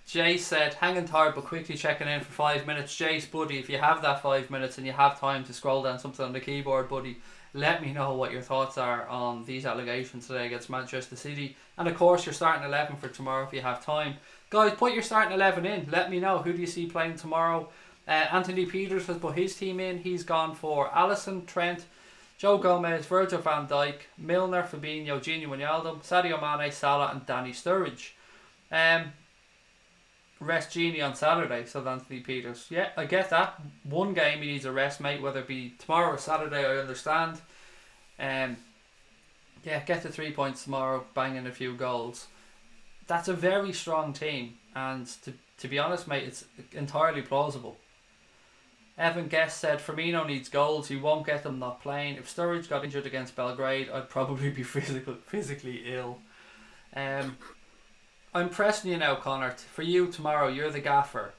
Jay said, hanging tired but quickly checking in for 5 minutes. Jace, buddy, if you have that 5 minutes and you have time to scroll down something on the keyboard, buddy, let me know what your thoughts are on these allegations today against Manchester City. And of course, your starting 11 for tomorrow if you have time. Guys, put your starting 11 in. Let me know. Who do you see playing tomorrow? Anthony Peters has put his team in. He's gone for Alisson, Trent, Joe Gomez, Virgil van Dijk, Milner, Fabinho, Gini Wijnaldum, Sadio Mane, Salah and Danny Sturridge. Rest Genie on Saturday, said Anthony Peters. Yeah, I get that. One game he needs a rest, mate, whether it be tomorrow or Saturday, I understand. Yeah, get the 3 points tomorrow, bang in a few goals. That's a very strong team, and to be honest, mate, it's entirely plausible. Evan Guest said Firmino needs goals, he won't get them not playing. If Sturridge got injured against Belgrade, I'd probably be physically ill. I'm pressing you now, Connor. For you tomorrow, you're the gaffer.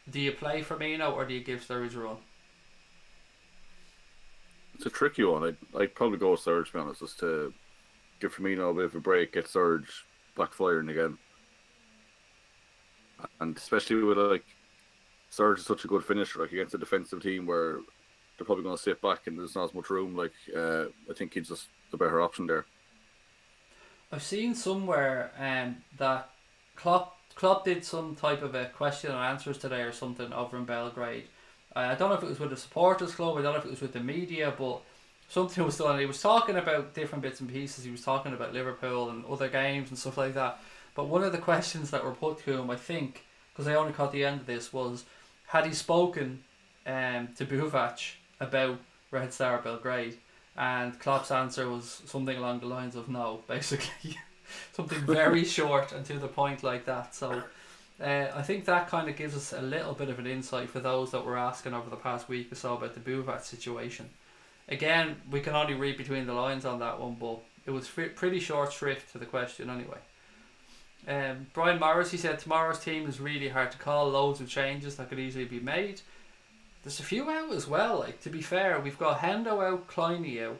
Do you play Firmino or do you give Sturridge a run? It's a tricky one. I'd probably go with Sturridge, to be honest, just to give Firmino a bit of a break, get Sturridge back firing again. And especially with Sturridge is such a good finisher, against a defensive team where they're probably going to sit back and there's not as much room. I think he's just the better option there. I've seen somewhere that Klopp did some type of a question and answers today or something over in Belgrade. I don't know if it was with the supporters club, I don't know if it was with the media, but something was done. He was talking about different bits and pieces. He was talking about Liverpool and other games and stuff like that. But one of the questions that were put to him, I think, because I only caught the end of this, was had he spoken to Buvac about Red Star Belgrade? And Klopp's answer was something along the lines of no, basically. Something very short and to the point like that. So I think that kind of gives us a little bit of an insight for those that were asking over the past week or so about the Buvac situation. Again, we can only read between the lines on that one, but it was pretty short shrift to the question anyway. Brian Morris, he said tomorrow's team is really hard to call. Loads of changes that could easily be made. There's a few out as well. To be fair, we've got Hendo out, Kleiny out,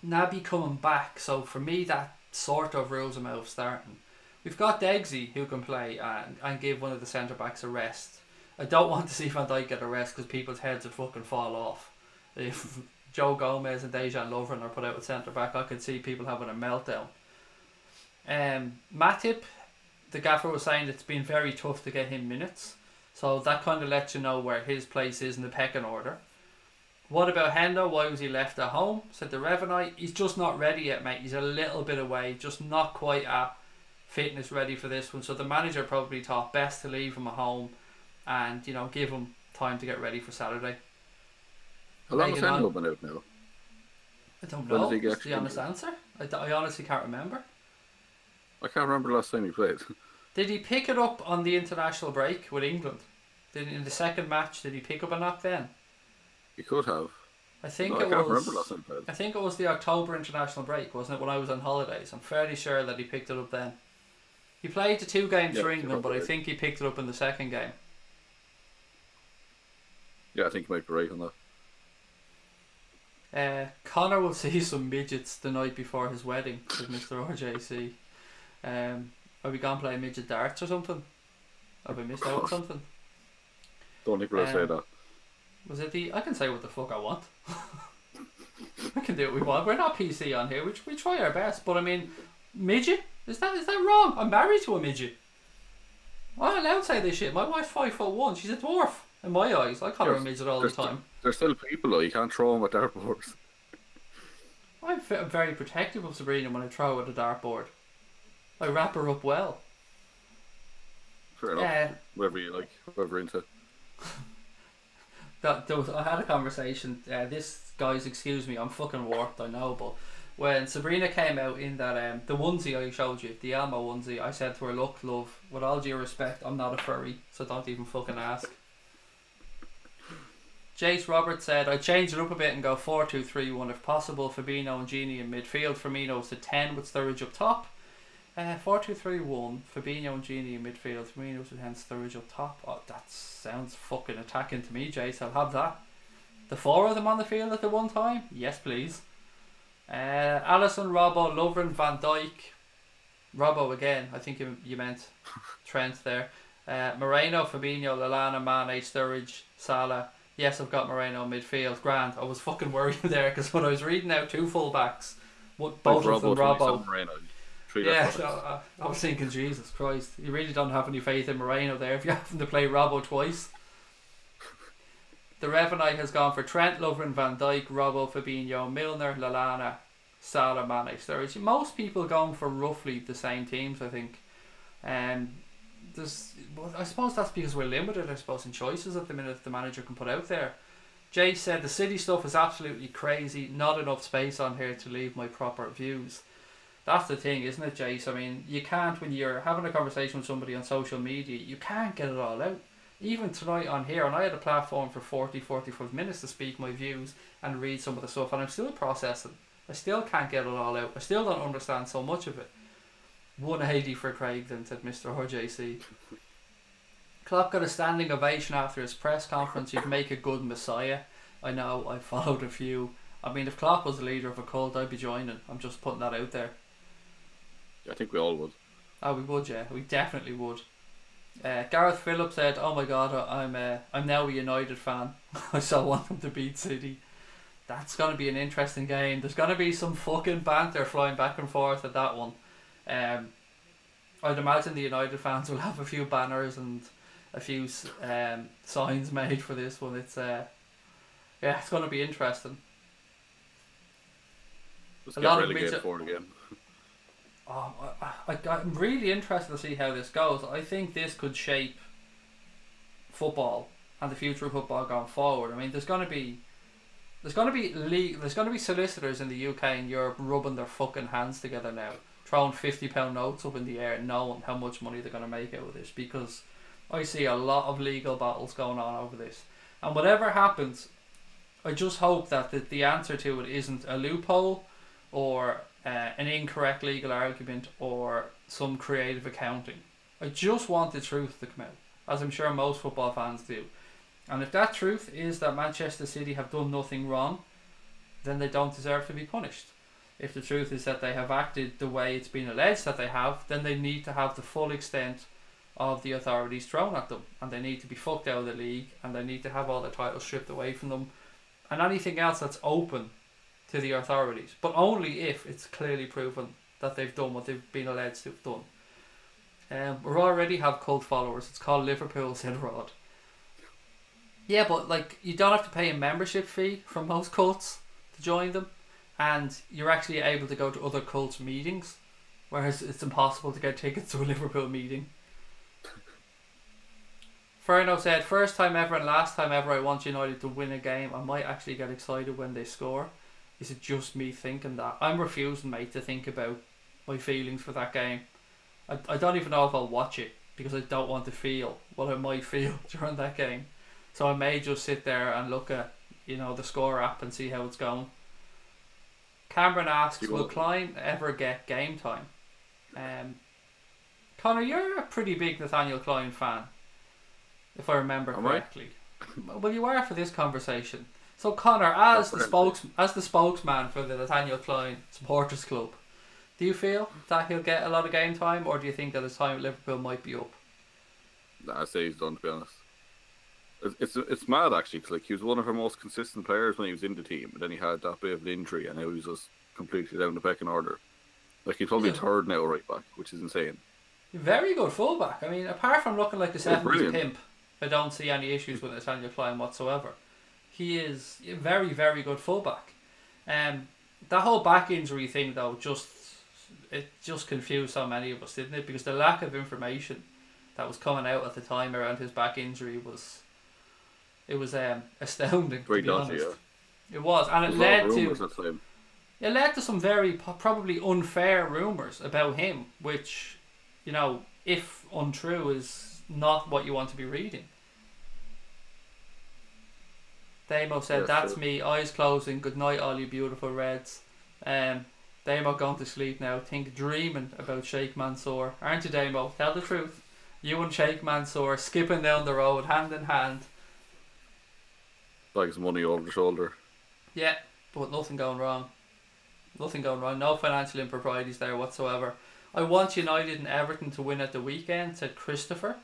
Naby coming back. So for me, that sort of rules him out of starting. We've got Degsy who can play and give one of the centre backs a rest. I don't want to see Van Dijk get a rest because people's heads would fucking fall off. If Joe Gomez and Dejan Lovren are put out at centre back, I could see people having a meltdown. Matip, the gaffer was saying it's been very tough to get him minutes. So that kind of lets you know where his place is in the pecking order. What about Hendo? Why was he left at home? Said the Revenite. He's just not ready yet, mate. He's a little bit away. Just not quite at fitness ready for this one. So the manager probably thought best to leave him at home and, give him time to get ready for Saturday. How long has Hendo been out now? I don't know. Is the honest answer? I honestly can't remember. I can't remember the last time he played. Did he pick it up on the international break with England? In the second match, did he pick up a knock then? He could have. I can't remember last time he played. I think it was the October international break, wasn't it, when I was on holidays? I'm fairly sure that he picked it up then. He played the 2 games for England, but I think he picked it up in the second game. Yeah, I think you might be right on that. Connor will see some midgets the night before his wedding, said Mr. RJC. Are we going to play midget darts or something? Have I missed out on something? Don't think we'll say that. Was it I can say what the fuck I want. I can do what we want. We're not PC on here. We try our best, but I mean, midget? Is that wrong? I'm married to a midget. I'm allowed to say this shit. My wife's 5'1". She's a dwarf in my eyes. I call her a midget all the time. There's still people though. You can't throw them at dartboards. I'm very protective of Sabrina when I throw her at a dartboard. I wrap her up well. Fair enough. Whatever you like, whatever you're into. I had a conversation. This guys, excuse me, I'm fucking warped. I know, but when Sabrina came out in that the onesie I showed you, the Elmo onesie, I said to her, "Look, love, with all due respect, I'm not a furry, so don't even fucking ask." Jace Roberts said, "I'd change it up a bit and go 4-2-3-1 if possible. Fabinho and Gini in midfield. Firmino's the 10 with Sturridge up top. 4-2-3-1. Fabinho and Gini in midfield. Firmino's the 10, Sturridge up top." Oh, that sounds fucking attacking to me, Jace. I'll have that. The four of them on the field at the one time? Yes, please. Alisson, Robbo, Lovren, Van Dijk. Robbo again. I think you meant Trent there. Moreno, Fabinho, Lallana, Mane, Sturridge, Salah. Yes, I've got Moreno midfield. Grand. I was fucking worried there because when I was reading out two fullbacks, both of them Robbo. Yeah, so, I was thinking, Jesus Christ, you really don't have any faith in Moreno there if you happen to play Robbo twice. The Revenite has gone for Trent, Lovren, Van Dijk, Robbo, Fabinho, Milner, Lallana, Salah, Mane, Sturridge. Most people going for roughly the same teams, I think. I suppose that's because we're limited, I suppose, in choices at the minute the manager can put out there. Jay said, "The City stuff is absolutely crazy. Not enough space on here to leave my proper views." That's the thing, isn't it, Jace? I mean, you can't, when you're having a conversation with somebody on social media, you can't get it all out. Even tonight on here, and I had a platform for 45 minutes to speak my views and read some of the stuff, and I'm still processing. I still can't get it all out. I still don't understand so much of it. 180 for Craig then, said Mr. RJC. Klopp got a standing ovation after his press conference. You'd make a good messiah. I know, I followed a few. I mean, if Klopp was the leader of a cult, I'd be joining. I'm just putting that out there. I think we all would. Oh, we would, yeah. We definitely would. Gareth Phillips said, "Oh my God, I'm now a United fan. I so want them to beat City." That's going to be an interesting game. There's going to be some fucking banter flying back and forth at that one. I'd imagine the United fans will have a few banners and a few signs made for this one. It's it's going to be interesting. Let's get relegated for it again. I'm really interested to see how this goes. I think this could shape football and the future of football going forward. I mean, there's going to be solicitors in the UK and Europe rubbing their fucking hands together now, throwing £50 notes up in the air, knowing how much money they're going to make out of this, because I see a lot of legal battles going on over this. And whatever happens, I just hope that the answer to it isn't a loophole or an incorrect legal argument or some creative accounting. I just want the truth to come out, as I'm sure most football fans do. And if that truth is that Manchester City have done nothing wrong, then they don't deserve to be punished. If the truth is that they have acted the way it's been alleged that they have, then they need to have the full extent of the authorities thrown at them, and they need to be fucked out of the league, and they need to have all the titles stripped away from them, and anything else that's open to the authorities, but only if it's clearly proven that they've done what they've been alleged to have done. We already have cult followers. It's called Liverpool, said Rod. Yeah, but like, you don't have to pay a membership fee from most cults to join them, and you're actually able to go to other cults' meetings, whereas it's impossible to get tickets to a Liverpool meeting. Ferno said, "First time ever and last time ever I want United to win a game. I might actually get excited when they score." Is it just me thinking that? I'm refusing, mate, to think about my feelings for that game. I don't even know if I'll watch it, because I don't want to feel what I might feel during that game. So I may just sit there and look at, the score app and see how it's going. Cameron asks, will Klein ever get game time? Connor, you're a pretty big Nathaniel Klein fan, if I remember correctly. Well, you are for this conversation. So Connor, as the spokesman for the Nathaniel Klein Supporters Club, do you feel that he'll get a lot of game time, or do you think that his time at Liverpool might be up? Nah, I'd say he's done, to be honest. It's mad, actually, because he was one of our most consistent players when he was in the team, and then he had that bit of an injury, and now he's just completely down the pecking order. He's probably third now right back, which is insane. Very good fullback. I mean, apart from looking like the 70s pimp, I don't see any issues with Nathaniel Klein whatsoever. He is a very, very good fullback. That whole back injury thing, though, just confused so many of us, didn't it? Because the lack of information that was coming out at the time around his back injury was It was astounding, Very to be dodgy, honest. yeah. It was, and There's a lot of rumours at the time. it led to some very probably unfair rumours about him, which, you know, if untrue, is not what you want to be reading. Damo said, "That's me, eyes closing. Good night, all you beautiful Reds." Damo going to sleep now. Think dreaming about Sheikh Mansour, aren't you, Damo? Tell the truth. You and Sheikh Mansour skipping down the road, hand in hand. Like his money over the shoulder. Yeah, but nothing going wrong. Nothing going wrong. No financial improprieties there whatsoever. I want United and Everton to win at the weekend, said Christopher.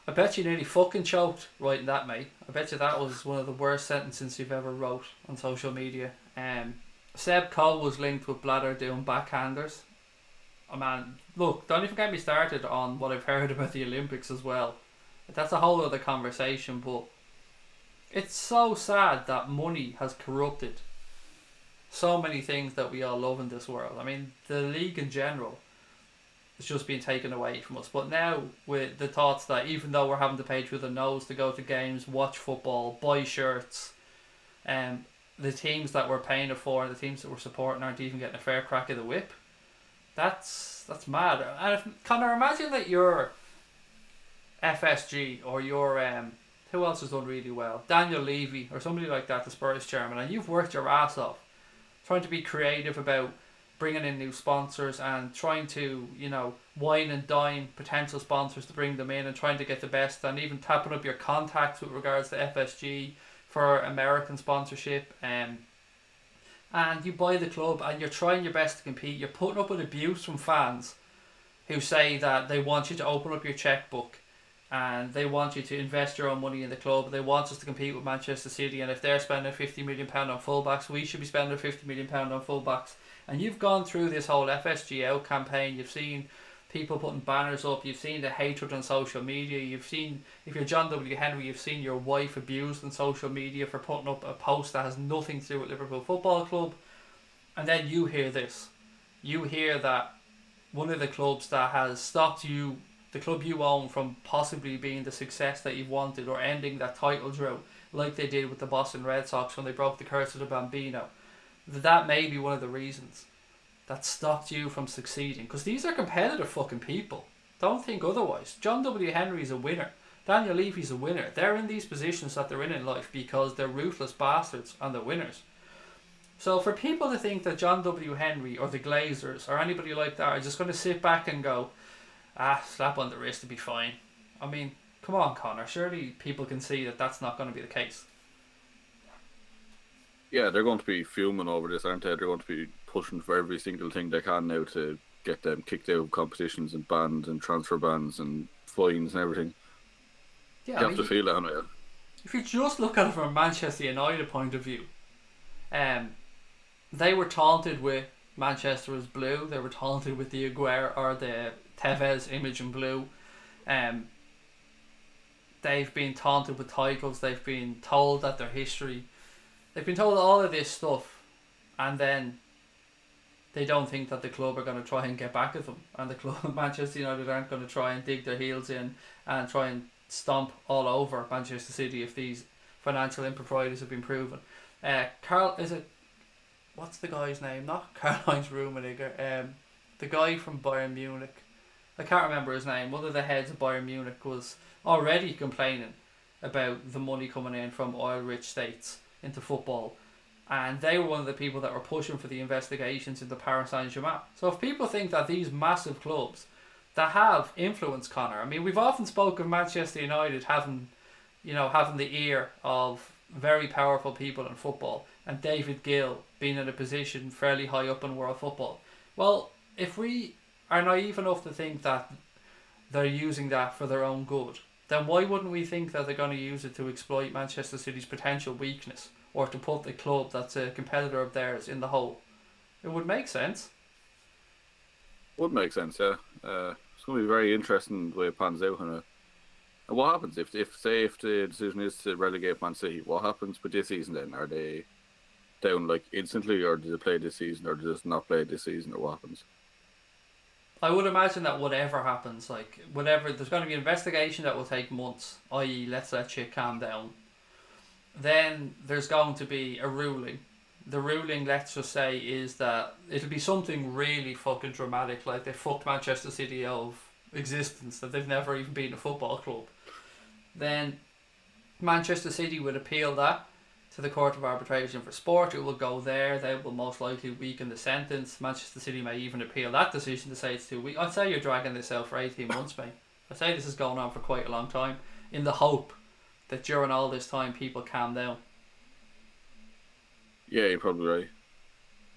I bet you nearly fucking choked writing that, mate. I bet you that was one of the worst sentences you've ever wrote on social media. Seb Cole was linked with Bladder doing backhanders. Oh man, look, don't even get me started on what I've heard about the Olympics as well. That's a whole other conversation, but it's so sad that money has corrupted so many things that we all love in this world. I mean, the league in general is just being taken away from us. But now, with the thoughts that even though we're having to pay through the nose to go to games, watch football, buy shirts, the teams that we're paying it for and the teams that we're supporting aren't even getting a fair crack of the whip. That's mad. And if, Connor, imagine that you're FSG or you're who else has done really well? Daniel Levy or somebody like that, the Spurs chairman, and you've worked your ass off trying to be creative about bringing in new sponsors and trying to, you know, wine and dine potential sponsors to bring them in and trying to get the best, and even tapping up your contacts with regards to FSG for American sponsorship. And you buy the club and you're trying your best to compete. You're putting up with abuse from fans who say that they want you to open up your checkbook and they want you to invest your own money in the club. They want us to compete with Manchester City, and if they're spending £50 million on fullbacks, we should be spending £50 million on fullbacks. And you've gone through this whole FSG out campaign. You've seen people putting banners up. You've seen the hatred on social media. You've seen, if you're John W. Henry, you've seen your wife abused on social media for putting up a post that has nothing to do with Liverpool Football Club. And then you hear this. You hear that one of the clubs that has stopped you, the club you own, from possibly being the success that you've wanted or ending that title drought like they did with the Boston Red Sox when they broke the curse of the Bambino. That may be one of the reasons that stopped you from succeeding, because these are competitive fucking people. Don't think otherwise. John W. Henry's a winner. Daniel Levy's a winner. They're in these positions that they're in life because they're ruthless bastards and they're winners. So for people to think that John W. Henry or the Glazers or anybody like that are just going to sit back and go, slap on the wrist to be fine. I mean, come on, Connor. Surely people can see that that's not going to be the case. Yeah, they're going to be fuming over this, aren't they? They're going to be pushing for every single thing they can now to get them kicked out of competitions and banned and transfer bans and fines and everything. Yeah, you have to feel it, anyway. If you just look at it from a Manchester United point of view, they were taunted with Manchester as blue. They were taunted with the Aguero or the Tevez image in blue. They've been taunted with titles. They've been told that their history. They've been told all of this stuff, and then they don't think that the club are going to try and get back at them, and the club, Manchester United, aren't going to try and dig their heels in and try and stomp all over Manchester City if these financial improprieties have been proven. What's the guy's name? Not Karl-Heinz Rummenigge. The guy from Bayern Munich. I can't remember his name. One of the heads of Bayern Munich was already complaining about the money coming in from oil-rich states into football, and they were one of the people that were pushing for the investigations into Paris Saint-Germain. So if people think that these massive clubs that have influence, Connor, I mean, we've often spoken of Manchester United having the ear of very powerful people in football, and David Gill being in a position fairly high up in world football. Well, if we are naive enough to think that they're using that for their own good, then why wouldn't we think that they're going to use it to exploit Manchester City's potential weakness, or to put the club that's a competitor of theirs in the hole? It would make sense. Would make sense, yeah. It's going to be very interesting the way it pans out. And what happens if the decision is to relegate Man City? What happens with this season then? Are they down like instantly, or do they play this season, or do they just not play this season, or what happens? I would imagine that whatever happens, there's going to be an investigation that will take months, i.e. let's let shit calm down. then there's going to be a ruling. The ruling, let's just say, is that it'll be something really fucking dramatic, like they fucked Manchester City of existence, that they've never even been a football club. Then Manchester City would appeal that to the Court of Arbitration for Sport. It will go there. They will most likely weaken the sentence. Manchester City may even appeal that decision to say it's 2 weeks. I'd say you're dragging this out for 18 months, mate. I'd say this is going on for quite a long time, in the hope that during all this time people calm down. Yeah, you're probably right.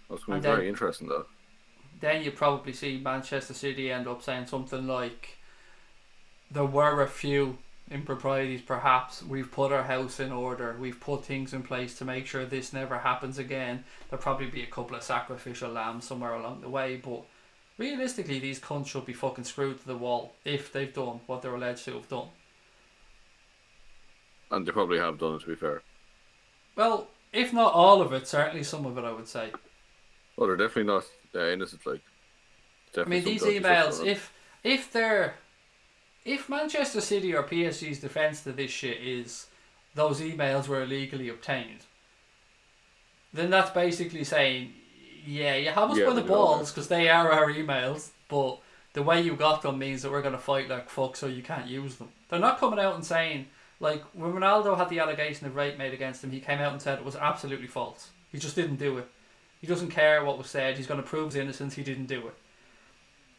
That's going to be very interesting, though. Then you probably see Manchester City end up saying something like, there were a few improprieties perhaps, we've put our house in order, we've put things in place to make sure this never happens again. There'll probably be a couple of sacrificial lambs somewhere along the way, but realistically these cunts should be fucking screwed to the wall if they've done what they're alleged to have done. And they probably have done it, to be fair. Well, if not all of it, certainly some of it, I would say. Well, they're definitely not innocent, like. I mean, these emails, if Manchester City or PSG's defence to this shit is those emails were illegally obtained, then that's basically saying, yeah, you have us by the balls because they are our emails, but the way you got them means that we're going to fight like fuck, so you can't use them. They're not coming out and saying, like, when Ronaldo had the allegation of rape made against him, he came out and said it was absolutely false. He just didn't do it. He doesn't care what was said. He's going to prove his innocence. He didn't do it.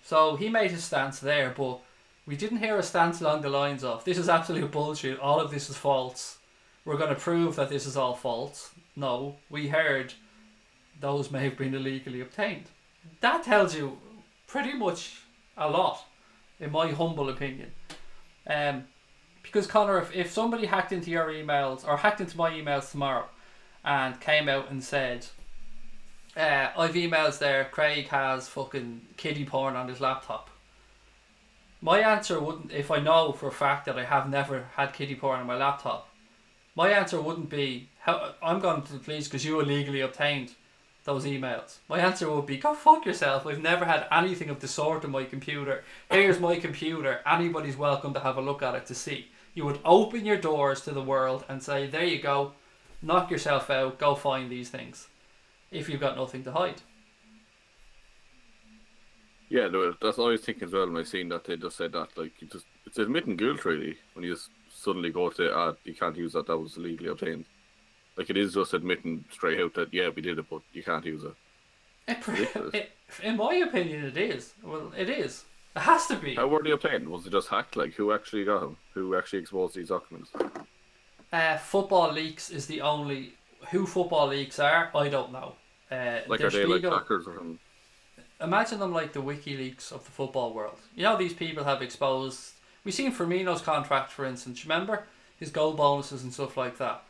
So he made his stance there, but we didn't hear a stance along the lines of, this is absolute bullshit, all of this is false, we're going to prove that this is all false. No, we heard those may have been illegally obtained. That tells you pretty much a lot, in my humble opinion. Because Connor, if somebody hacked into your emails, or hacked into my emails tomorrow, and came out and said, I've emails there, Craig has fucking kiddie porn on his laptop, my answer wouldn't, if I know for a fact that I have never had kiddie porn on my laptop, my answer wouldn't be, I'm going to the police because you illegally obtained those emails. My answer would be, go fuck yourself. I've never had anything of the sort on my computer. Here's my computer. Anybody's welcome to have a look at it to see. You would open your doors to the world and say, there you go, knock yourself out, go find these things, if you've got nothing to hide. Yeah, that's what I was thinking as well when I seen that they just said that. Like, it's admitting guilt, really, when you just suddenly go to, you can't use that was illegally obtained. Like, it is just admitting straight out that, yeah, we did it, but you can't use it. In my opinion, it is. Well, it is. It has to be. How were they obtained? Was it just hacked? Like, who actually got them? Who actually exposed these documents? Football Leaks is the only... Who Football Leaks are, I don't know. Like, are they like hackers or something? Imagine them like the WikiLeaks of the football world. You know, these people have exposed... We've seen Firmino's contract, for instance. Remember? His goal bonuses and stuff like that.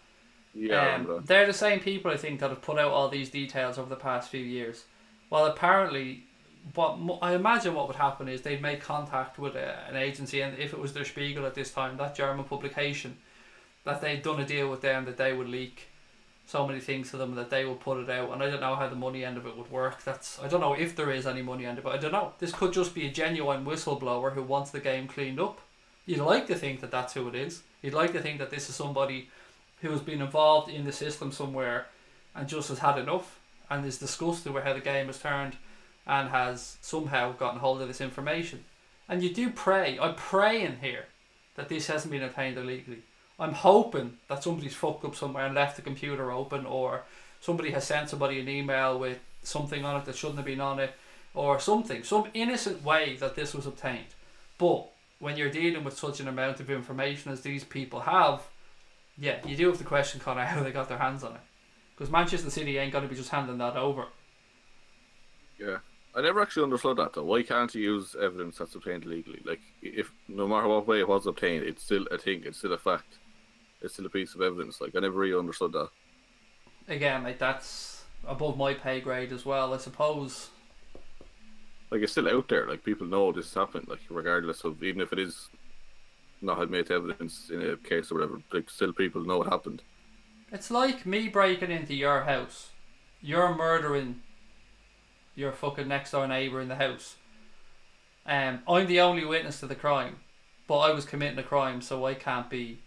Yeah, they're the same people, I think, that have put out all these details over the past few years. Well, apparently, I imagine what would happen is they'd make contact with an agency, and if it was Der Spiegel at this time, that German publication, that they'd done a deal with them that they would leak so many things to them that they will put it out, and I don't know how the money end of it would work. I don't know if there is any money end of it. I don't know. This could just be a genuine whistleblower who wants the game cleaned up. You'd like to think that that's who it is. You'd like to think that this is somebody who has been involved in the system somewhere and just has had enough and is disgusted with how the game has turned and has somehow gotten hold of this information. And you do pray, I'm praying here, that this hasn't been obtained illegally. I'm hoping that somebody's fucked up somewhere and left the computer open, or somebody has sent somebody an email with something on it that shouldn't have been on it, or something, some innocent way that this was obtained. But when you're dealing with such an amount of information as these people have, yeah, you do have to question, Connor, how they got their hands on it. Because Manchester City ain't going to be just handing that over. Yeah. I never actually understood that, though. Why can't you use evidence that's obtained illegally? Like, if no matter what way it was obtained, it's still a thing, it's still a fact. It's still a piece of evidence. Like, I never really understood that. Again, like, that's above my pay grade as well, I suppose. Like, it's still out there. Like, people know this is happening. Like, regardless of, even if it is not admitted evidence in a case or whatever, like, still people know it happened. It's like me breaking into your house. You're murdering your fucking next door neighbour in the house. I'm the only witness to the crime, but I was committing a crime, so I can't be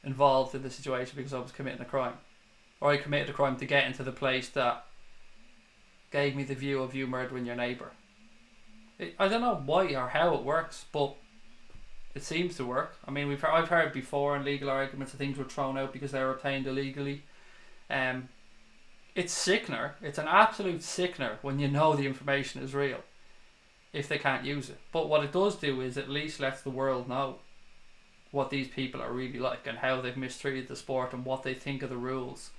involved in the situation because I was committing a crime, or I committed a crime to get into the place that gave me the view of you murdering your neighbour. I don't know why or how it works, but it seems to work. I mean, I've heard before in legal arguments that things were thrown out because they were obtained illegally. It's sickener. It's an absolute sickener when you know the information is real, if they can't use it. But what it does do is at least lets the world know what these people are really like and how they've mistreated the sport and what they think of the rules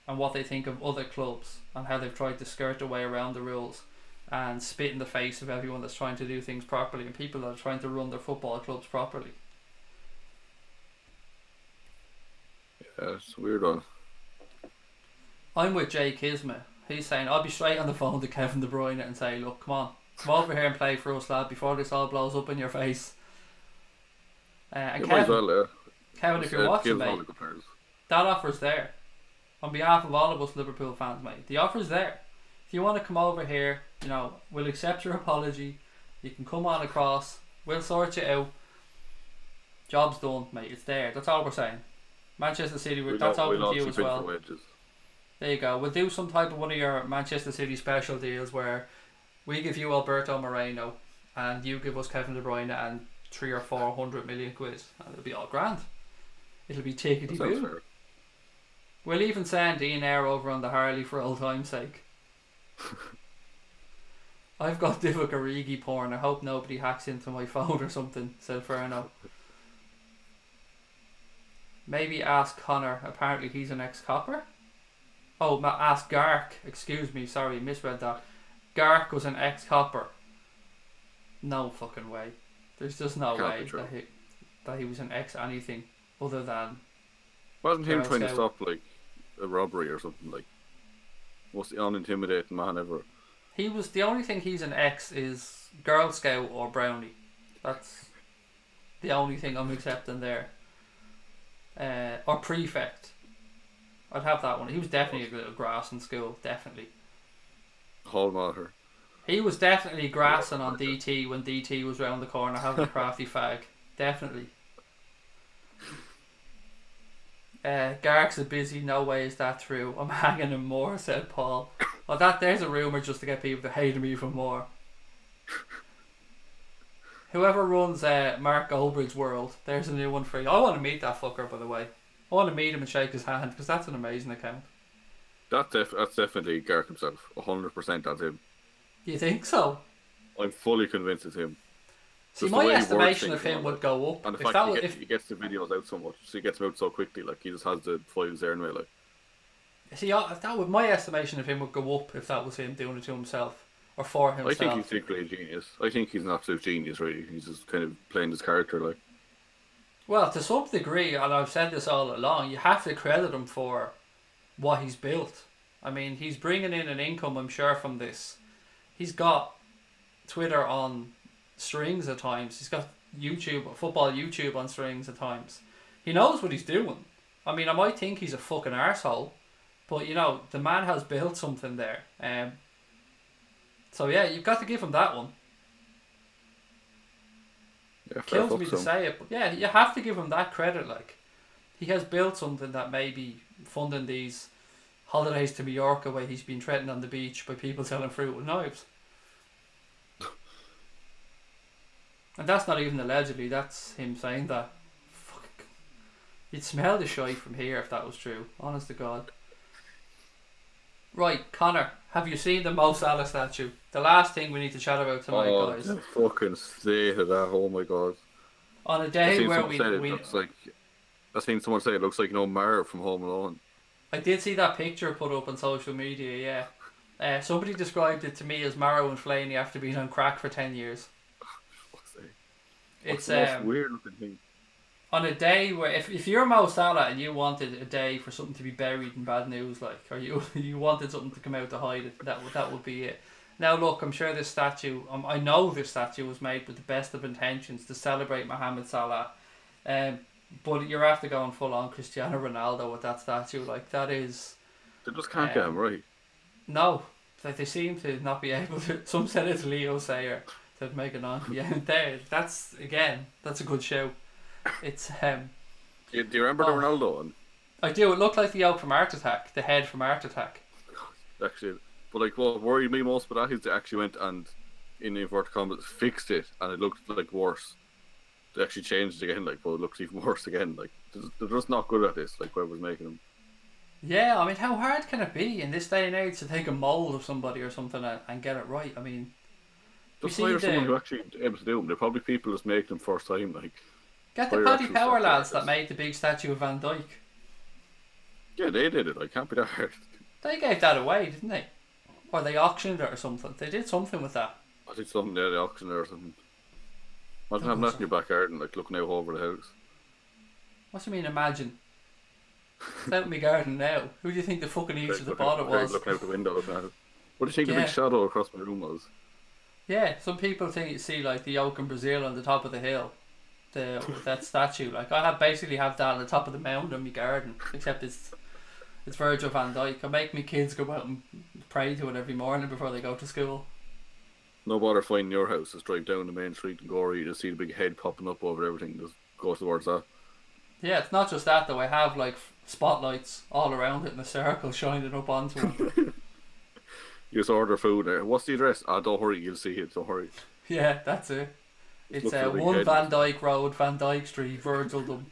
and what they think of other clubs and how they've tried to skirt their way around the rules and spit in the face of everyone that's trying to do things properly and people that are trying to run their football clubs properly. Yeah, it's a weird one. I'm with Jay Kismet. He's saying I'll be straight on the phone to Kevin De Bruyne and say, look, come over here and play for us, lad, before this all blows up in your face. And Kevin, Kevin, if you're watching, mate, that offer's there. On behalf of all of us Liverpool fans, mate, the offer's there. If you want to come over here, you know, we'll accept your apology. You can come on across. We'll sort you out. Job's done, mate. It's there. That's all we're saying. Manchester City, that's open to you as well. There you go. We'll do some type of one of your Manchester City special deals where we give you Alberto Moreno and you give us Kevin De Bruyne and 300 or 400 million quid, and it'll be all grand. It'll be tickety boo. We'll even send Ian Eyre over on the Harley for old time's sake. I've got Divock Origi porn. I hope nobody hacks into my phone or something, said Ferno. Maybe ask Connor. Apparently he's an ex-copper. Oh, ask Gark. Excuse me, sorry, misread that. Gark was an ex-copper. No fucking way. There's just no way that he was an ex-anything other than... Wasn't him trying to stop like a robbery or something? Like, most the unintimidating man ever. He was, the only thing he's an ex is Girl Scout or Brownie. That's the only thing I'm accepting there. Or Prefect. I'd have that one. He was definitely a little grass in school, definitely. Hallmacher. He was definitely grassing on DT when DT was round the corner having a crafty fag. Definitely. Gark's a busy, no way is that true. I'm hanging him more, said Paul. Oh, there's a rumour just to get people to hate him even more. Whoever runs Mark Goldbridge's World, there's a new one for you. I want to meet that fucker, by the way. I want to meet him and shake his hand because that's an amazing account. That's definitely Gark himself. 100% that's him. You think so? I'm fully convinced it's him. See, my estimation of him would go up. And the fact he gets the videos out so much, so he gets them out so quickly, like he just has the files there anyway. Like, see, my estimation of him would go up if that was him doing it to himself or for himself. I think he's secretly a genius. I think he's an absolute genius, really. He's just kind of playing his character, like. Well, to some degree, and I've said this all along, you have to credit him for what he's built. I mean, he's bringing in an income, I'm sure, from this. He's got Twitter on strings at times. He's got football YouTube on strings at times. He knows what he's doing. I mean, I might think he's a fucking arsehole, but you know, the man has built something there. So yeah, you've got to give him that one. Yeah, kills me to say it, but yeah, you have to give him that credit. Like, he has built something that maybe funding these holidays to Mallorca where he's been threatened on the beach by people selling fruit with knives. And that's not even allegedly, that's him saying that. Fuck. You'd smell the shite from here if that was true. Honest to God. Right, Connor, have you seen the Mo Salah statue? The last thing we need to chat about tonight, guys. The fucking state of that, oh my God. On a day where I've seen someone say it looks like, you know, Mara from Home Alone. I did see that picture put up on social media, yeah. Somebody described it to me as Marrow and Flaney after being on crack for 10 years. It's the most weird looking thing. On a day where if you're Mo Salah and you wanted a day for something to be buried in bad news, like, or you wanted something to come out to hide it, that would be it. Now look, I'm sure this statue, I know this statue was made with the best of intentions to celebrate Mohamed Salah, but you're after going full on Cristiano Ronaldo with that statue. Like, that is, they just can't get him right. No, like, they seem to not be able to. Some said it's Leo Sayer make it on. Yeah, there. That's a good show. It's Do you remember the Oh, Ronaldo one? I do. It looked like the yolk from Art Attack, the head from Art Attack. Actually, but like what worried me most about that is they actually went and in inverted commas fixed it, and it looked like worse. They actually changed it again, like, but it looks even worse again. Like they're just not good at this. Like whoever's making them. Yeah, I mean, how hard can it be in this day and age to take a mold of somebody or something and get it right? I mean, Just hire someone who actually able to do them. They're probably people just make them first time. Like get the Paddy Power lads that made the big statue of Van Dyke. Yeah, they did it. Like can't be that hard. They gave that away, didn't they? Or they auctioned it or something. They did something with that. I think something there, the auction or something. Imagine having that in your back garden, like looking out over the house. What do you mean, imagine? It's out in my garden now. Who do you think the fucking idiots that bought it was? Looking out the window, looking at it. What do you think the big shadow across my room was? Yeah, some people think you see like the oak in Brazil on the top of the hill. That statue. Like I basically have that on the top of the mound in my garden. Except it's Virgil van Dijk. I make my kids go out and pray to it every morning before they go to school. No bother finding your house. Just drive down the main street in Gorey. You just see the big head popping up over everything. Just go towards that. Yeah, it's not just that though. I have like spotlights all around it in a circle shining up onto it. You just order food there. What's the address? Don't hurry, you'll see it. Don't hurry. Yeah, that's it. It's 1 Van Dyke Road, Van Dyke Street, Virgildom.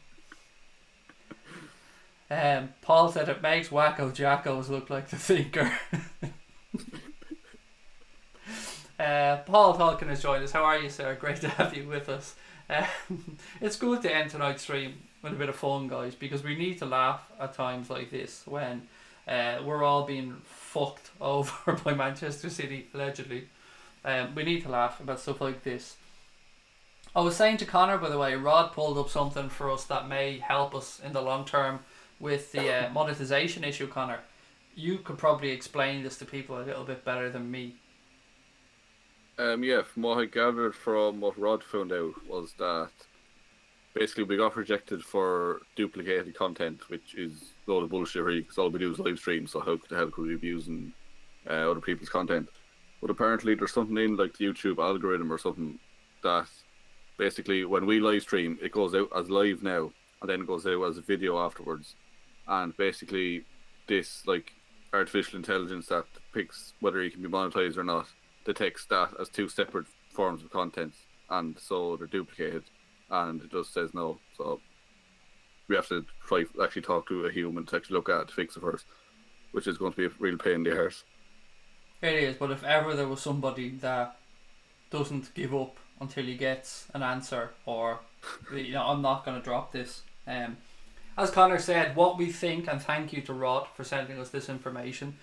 Paul said it makes Wacko Jackos look like the thinker. Paul Tolkien has joined us. How are you, sir? Great to have you with us. It's good to end tonight's stream with a bit of fun, guys, because we need to laugh at times like this when we're all being fucked over by Manchester City, allegedly. We need to laugh about stuff like this. I was saying to Connor, by the way, Rod pulled up something for us that may help us in the long term with the monetization issue, Connor. You could probably explain this to people a little bit better than me. Yeah, from what I gathered from what Rod found out was that basically we got rejected for duplicated content, which is a load of bullshit really, because all we do is live streams, so how the hell could we be using other people's content? But apparently there's something in like the YouTube algorithm or something that basically when we live stream, it goes out as live now, and then it goes out as a video afterwards. And basically this like artificial intelligence that picks whether you can be monetized or not detects that as two separate forms of content, and so they're duplicated, and it just says no. So we have to try actually talk to a human to actually look at it to fix it first, which is going to be a real pain in the arse. It is, but if ever there was somebody that doesn't give up until he gets an answer, or I'm not going to drop this. As Connor said, what we think, and thank you to Rod for sending us this information.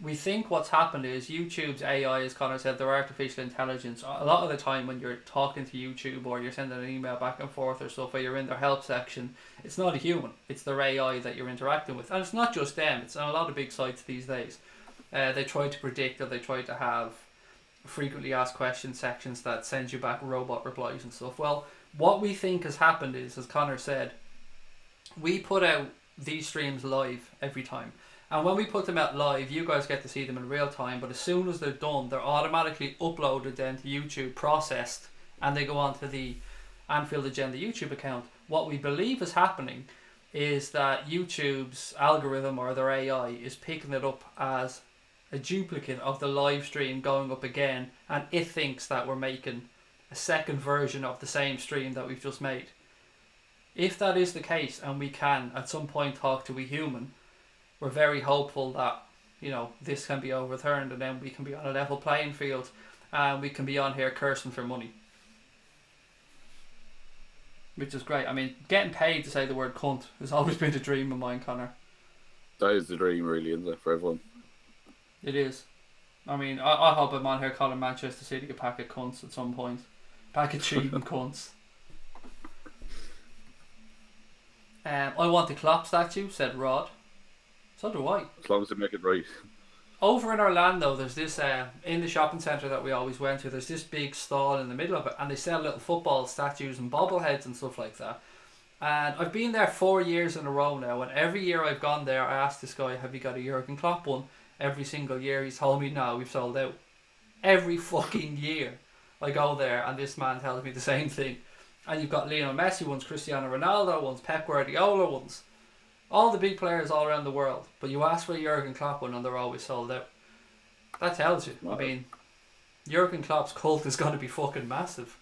We think what's happened is YouTube's AI, as Connor said, their artificial intelligence. A lot of the time when you're talking to YouTube or you're sending an email back and forth or stuff, or you're in their help section, it's not a human. It's their AI that you're interacting with. And it's not just them. It's on a lot of big sites these days. They try to predict, or they try to have frequently asked questions sections that send you back robot replies and stuff. Well, what we think has happened is, as Connor said, we put out these streams live every time. And when we put them out live, you guys get to see them in real time, but as soon as they're done, they're automatically uploaded then to YouTube, processed, and they go on to the Anfield Agenda YouTube account. What we believe is happening is that YouTube's algorithm, or their AI, is picking it up as a duplicate of the live stream going up again, and it thinks that we're making a second version of the same stream that we've just made. If that is the case, and we can at some point talk to a human, we're very hopeful that this can be overturned, and then we can be on a level playing field, and we can be on here cursing for money, which is great. I mean, getting paid to say the word cunt has always been a dream of mine, Connor. That is the dream, really, isn't it, for everyone? It is. I mean, I hope I'm on here calling Manchester City a pack of cunts at some point. Pack of cheating cunts. I want the Klopp statue, said Rod. So do I. As long as they make it right. Over in Orlando, there's this, in the shopping centre that we always went to, there's this big stall in the middle of it, and they sell little football statues and bobbleheads and stuff like that. And I've been there 4 years in a row now, and every year I've gone there, I asked this guy, have you got a Jurgen Klopp one? Every single year he's told me, no, we've sold out. Every fucking year I go there, and this man tells me the same thing. And you've got Lionel Messi, one's Cristiano Ronaldo, one's Pep Guardiola, one's all the big players all around the world. But you ask for a Jurgen Klopp one and they're always sold out. That tells you. I mean, Jurgen Klopp's cult is going to be fucking massive.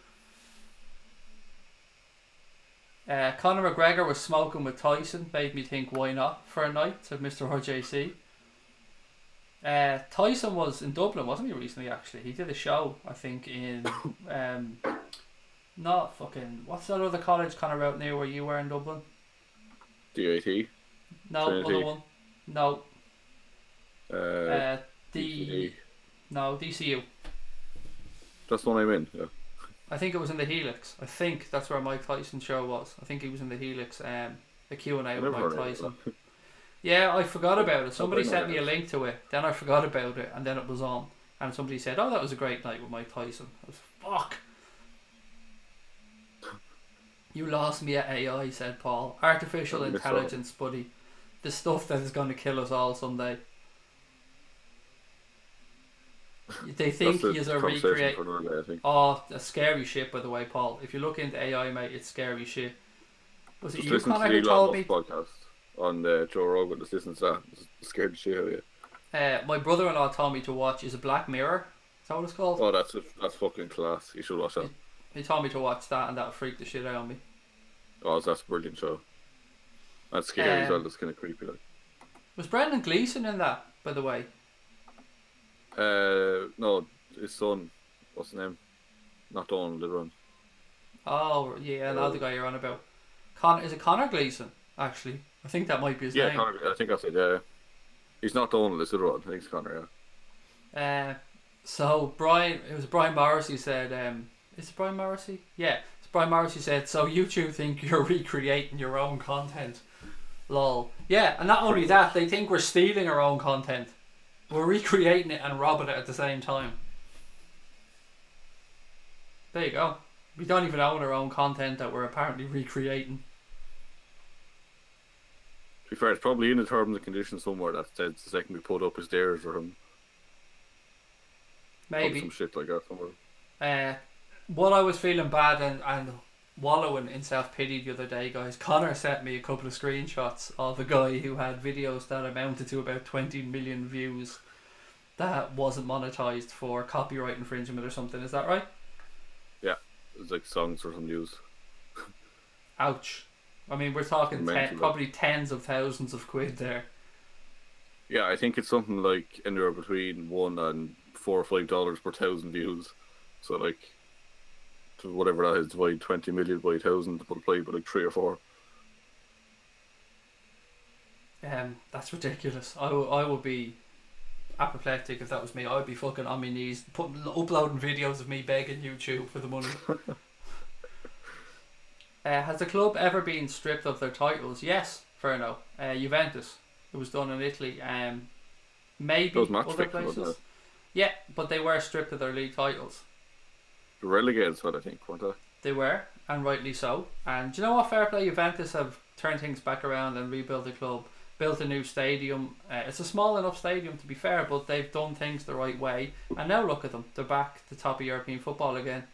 Conor McGregor was smoking with Tyson. Made me think, why not for a night, said Mr. RJC. Tyson was in Dublin, wasn't he, recently, actually? He did a show, I think, in... not fucking... What's that other college kind of out near where you were in Dublin? DIT? No, Trinity. other one. No. DCD. No, DCU. That's the one I'm in, yeah. I think it was in the Helix. I think that's where Mike Tyson's show was. I think he was in the Helix, a Q&A with Mike Tyson. Yeah, I forgot about it. Somebody sent me a link to it. Then I forgot about it, and then it was on. And somebody said, "Oh, that was a great night with Mike Tyson." I was, fuck. You lost me at AI, said Paul. Artificial intelligence, buddy. The stuff that is going to kill us all someday. They think he is a recreate. Oh, that's scary shit, by the way, Paul. If you look into AI, mate, it's scary shit. Was it you, Connor, who told me? Podcast on Joe Rogan, just listen to that. It's scared the shit out of you. My brother-in-law told me to watch. Is it Black Mirror? Is that what it's called? Oh, that's fucking class. You should watch that. He told me to watch that, and that'll freak the shit out of me. Oh, that's a brilliant show. That's scary as well. That's kind of creepy. Like. Was Brendan Gleeson in that, by the way? No, his son. What's his name? Not Donald, the one. Oh, yeah, the other guy you're on about. Is it Connor Gleeson? Actually, I think that might be his name. Yeah, Connor. I think that's it. Yeah, he's not Donald. It's the other one. I think it's Connor. Yeah. So it was Brian Morrissey said. Is it Brian Morrissey? Yeah, it's Brian Morrissey said. So you two think you're recreating your own content? Lol. Yeah, and not only that, they think we're stealing our own content. We're recreating it and robbing it at the same time. There you go. We don't even own our own content that we're apparently recreating. To be fair, it's probably in the terms and conditions somewhere that says the second we put up is theirs or maybe some shit like that somewhere. While I was feeling bad and wallowing in self-pity the other day, guys, Connor sent me a couple of screenshots of a guy who had videos that amounted to about 20 million views that wasn't monetized for copyright infringement or something. Is that right? Yeah, it's like songs or some news. Ouch. I mean, we're talking probably tens of thousands of quid there. Yeah, I think it's something like anywhere between $1 and $4 or $5 per 1,000 views. So like, whatever that is, divide 20 million by 1,000 to multiply by like 3 or 4. That's ridiculous. I would be apoplectic if that was me. I would be fucking on my knees, uploading videos of me begging YouTube for the money. Has the club ever been stripped of their titles? Yes, Ferno. Juventus. It was done in Italy. Maybe other places. Yeah, but they were stripped of their league titles. The relegated, so I think, weren't they? They were, and rightly so. And do you know what? Fair play, Juventus have turned things back around and rebuilt the club, built a new stadium. It's a small enough stadium to be fair, but they've done things the right way. And now look at them. They're back to the top of European football again.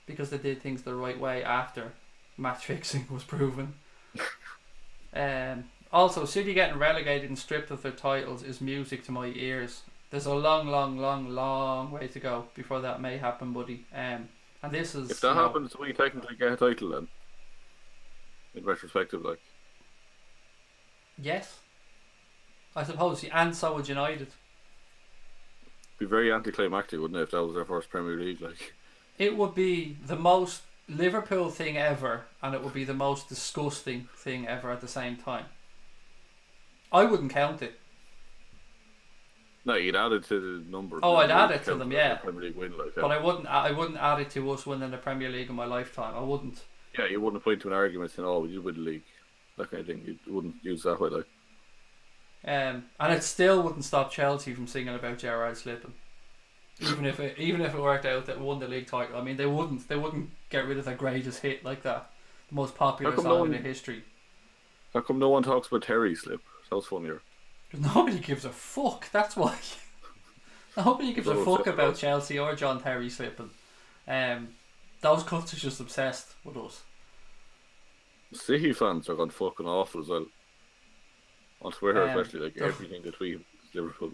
Because they did things the right way after match fixing was proven. Also, City getting relegated and stripped of their titles is music to my ears. There's a long way to go before that may happen, buddy. And this is... If that happens, we technically get a title then? In retrospective, like... Yes. I suppose, and so would United. Be very anticlimactic, wouldn't it, if that was their first Premier League, like... It would be the most Liverpool thing ever, and it would be the most disgusting thing ever at the same time. I wouldn't count it. No, you'd add it to the number. Oh, I'd add it to them, yeah. Premier League win, like, yeah. But I wouldn't add it to us winning the Premier League in my lifetime. I wouldn't. Yeah, you wouldn't point to an argument saying, "Oh, you win the league," that kind of thing. You wouldn't use that way, like. And it still wouldn't stop Chelsea from singing about Gerrard slipping. Even if it worked out that we won the league title, I mean, they wouldn't get rid of the greatest hit like that, the most popular song in history. How come no one talks about Terry slip? Sounds funnier. Because nobody gives a fuck. That's why. Nobody gives a fuck about Chelsea or John Terry slipping. those cunts are just obsessed with us. City fans are gone fucking awful as well. On Twitter, especially, like everything they tweet is Liverpool.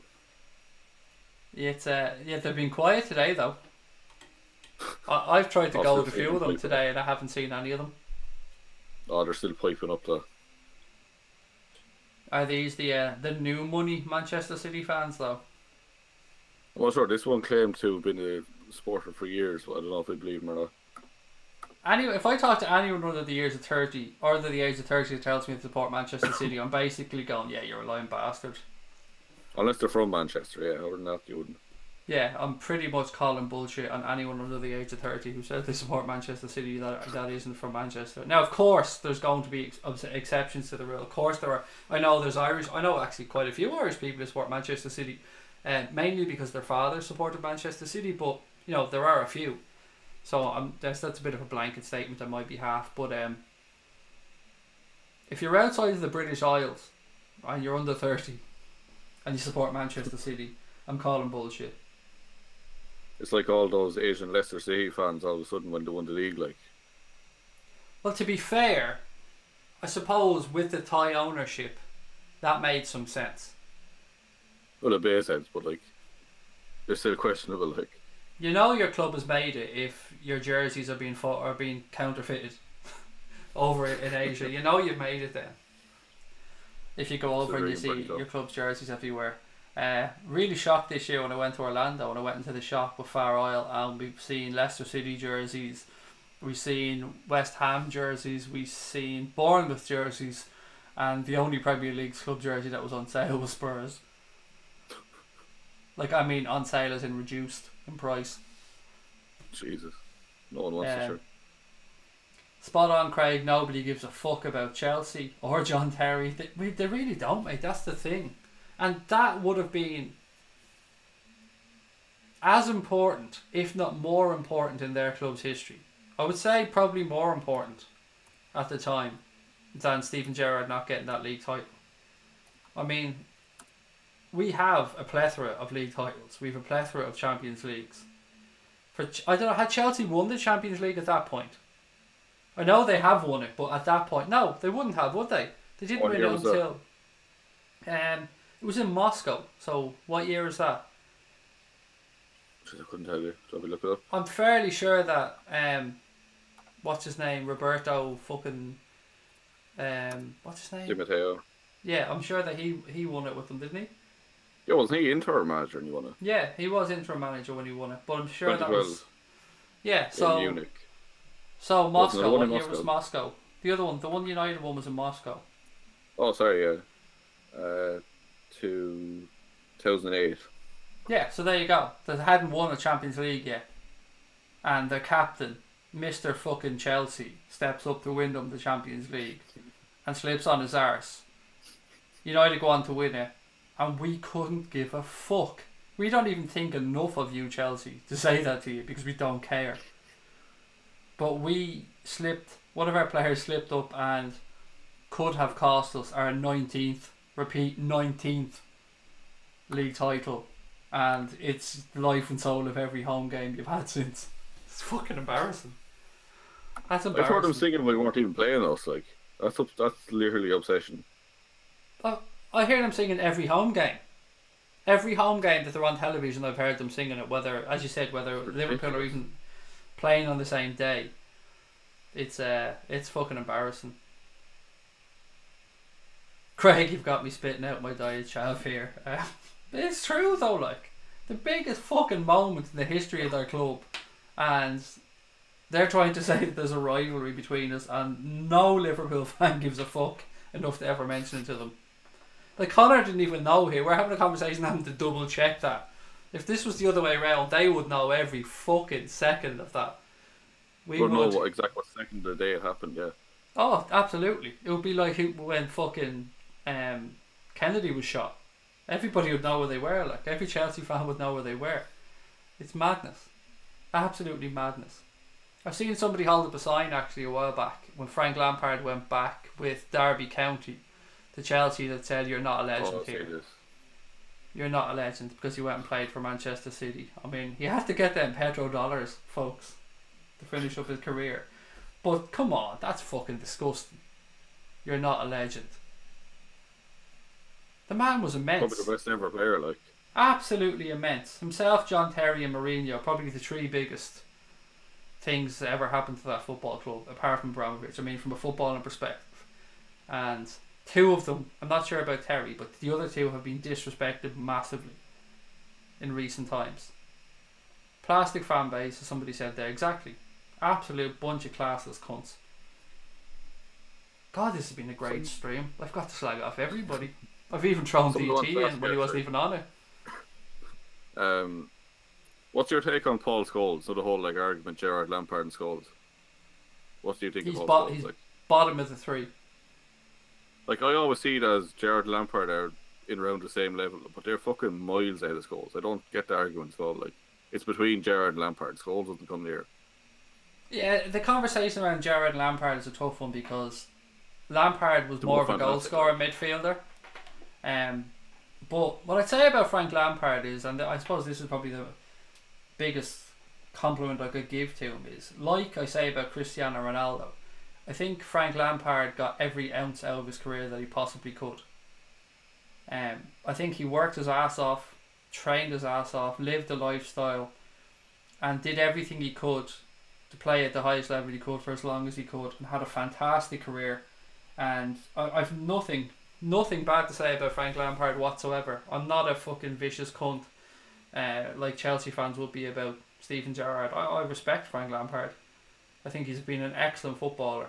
It's they've been quiet today though. I've tried to go with a few of them today, and I haven't seen any of them. Oh, they're still piping up though. Are these the new money Manchester City fans though? I'm not sure. This one claimed to have been a supporter for years, but I don't know if I believe him or not. Anyway, if I talk to anyone under the age of 30 that tells me to support Manchester City, I'm basically going, yeah, you're a lying bastard. Unless they're from Manchester, yeah. Other than that, you wouldn't. Yeah, I'm pretty much calling bullshit on anyone under the age of 30 who says they support Manchester City that isn't from Manchester. Now, of course, there's going to be exceptions to the rule. Of course, there are. I know actually quite a few Irish people who support Manchester City, mainly because their fathers supported Manchester City, but, you know, there are a few. So that's a bit of a blanket statement on my behalf. But if you're outside of the British Isles and you're under 30 and you support Manchester City, I'm calling bullshit. It's like all those Asian Leicester City fans all of a sudden when they won the league, like. Well, to be fair, I suppose with the Thai ownership, that made some sense. Well, it made sense, but like, they're still questionable, like. You know your club has made it if your jerseys are being counterfeited over in Asia. You know you've made it then. If you go over and you see your club's jerseys everywhere. Really shocked this year when I went to Orlando and I went into the shop with Far Isle and we've seen Leicester City jerseys, we've seen West Ham jerseys, we've seen Bournemouth jerseys, and the only Premier League club jersey that was on sale was Spurs. Like, I mean, on sale as in reduced in price. Jesus. No one wants to shirt. Spot on, Craig. Nobody gives a fuck about Chelsea or John Terry. They really don't, mate. That's the thing. And that would have been as important, if not more important, in their club's history. I would say probably more important at the time than Steven Gerrard not getting that league title. I mean, we have a plethora of league titles. We have a plethora of Champions Leagues. I don't know, had Chelsea won the Champions League at that point? I know they have won it, but at that point, no, they wouldn't have, would they? They didn't win it until... it was in Moscow. So what year was that? I couldn't tell you. Shall we look it up? I'm fairly sure that what's his name? Roberto fucking what's his name? Di Matteo. Yeah, I'm sure that he won it with them, didn't he? Yeah, wasn't he interim manager and he won it? Yeah, he was interim manager when he won it, but I'm sure that was... Yeah, so... in Munich. So Moscow, what year was Moscow? The other one, the one United one was in Moscow. Oh, sorry, yeah. 2008. Yeah, so there you go. They hadn't won a Champions League yet. And their captain, Mr. fucking Chelsea, steps up to win them the Champions League and slips on his arse. United go on to win it. And we couldn't give a fuck. We don't even think enough of you, Chelsea, to say that to you because we don't care. But one of our players slipped up and could have cost us our 19th league title. And it's the life and soul of every home game you've had since. It's fucking embarrassing. That's embarrassing. I've heard them singing we weren't even playing us. Like, that's literally obsession. I hear them singing every home game. Every home game that they're on television, I've heard them singing it. Whether, as you said, whether Liverpool are even playing on the same day, it's fucking embarrassing. Craig, you've got me spitting out my diet chaff here. It's true though, like the biggest fucking moment in the history of their club, and they're trying to say that there's a rivalry between us, and no Liverpool fan gives a fuck enough to ever mention it to them. Like, Connor didn't even know here. We're having a conversation having to double check that. If this was the other way around, they would know every fucking second of that. We would know what second of the day it happened, yeah. Oh, absolutely. It would be like when fucking Kennedy was shot. Everybody would know where they were. Like, every Chelsea fan would know where they were. It's madness. Absolutely madness. I've seen somebody hold up a sign actually a while back when Frank Lampard went back with Derby County to Chelsea that said you're not a legend here. You're not a legend because you went and played for Manchester City. I mean, you have to get them petrodollars, folks. to finish up his career. But come on, that's fucking disgusting. You're not a legend. The man was immense. Probably the best ever player, like. Absolutely immense. Himself, John Terry and Mourinho, probably the three biggest things that ever happened to that football club, apart from Abramovich. I mean, from a footballing perspective. And two of them, I'm not sure about Terry, but the other two have been disrespected massively in recent times. Plastic fan base, as somebody said there, exactly. Absolute bunch of classless cunts. God, this has been a great stream. I've got to slag off everybody. I've even thrown DT in when he wasn't even on it. What's your take on Paul Scholes? So the whole like argument, Gerrard, Lampard, and Scholes. What do you think of Paul Scholes? He's like, bottom of the three. Like I always see it as Gerrard and Lampard are in around the same level, but they're fucking miles out of Scholes. I don't get the arguments at all. Like it's between Gerrard and Lampard. Scholes doesn't come near. Yeah, the conversation around Gerrard and Lampard is a tough one because Lampard was more of a goal scorer midfielder. But what I'd say about Frank Lampard is, and I suppose this is probably the biggest compliment I could give to him, is like I say about Cristiano Ronaldo, I think Frank Lampard got every ounce out of his career that he possibly could. I think he worked his ass off, trained his ass off, lived the lifestyle, and did everything he could to play at the highest level he could for as long as he could, and had a fantastic career. And I've nothing bad to say about Frank Lampard whatsoever. I'm not a fucking vicious cunt like Chelsea fans would be about Steven Gerrard. I respect Frank Lampard. I think he's been an excellent footballer.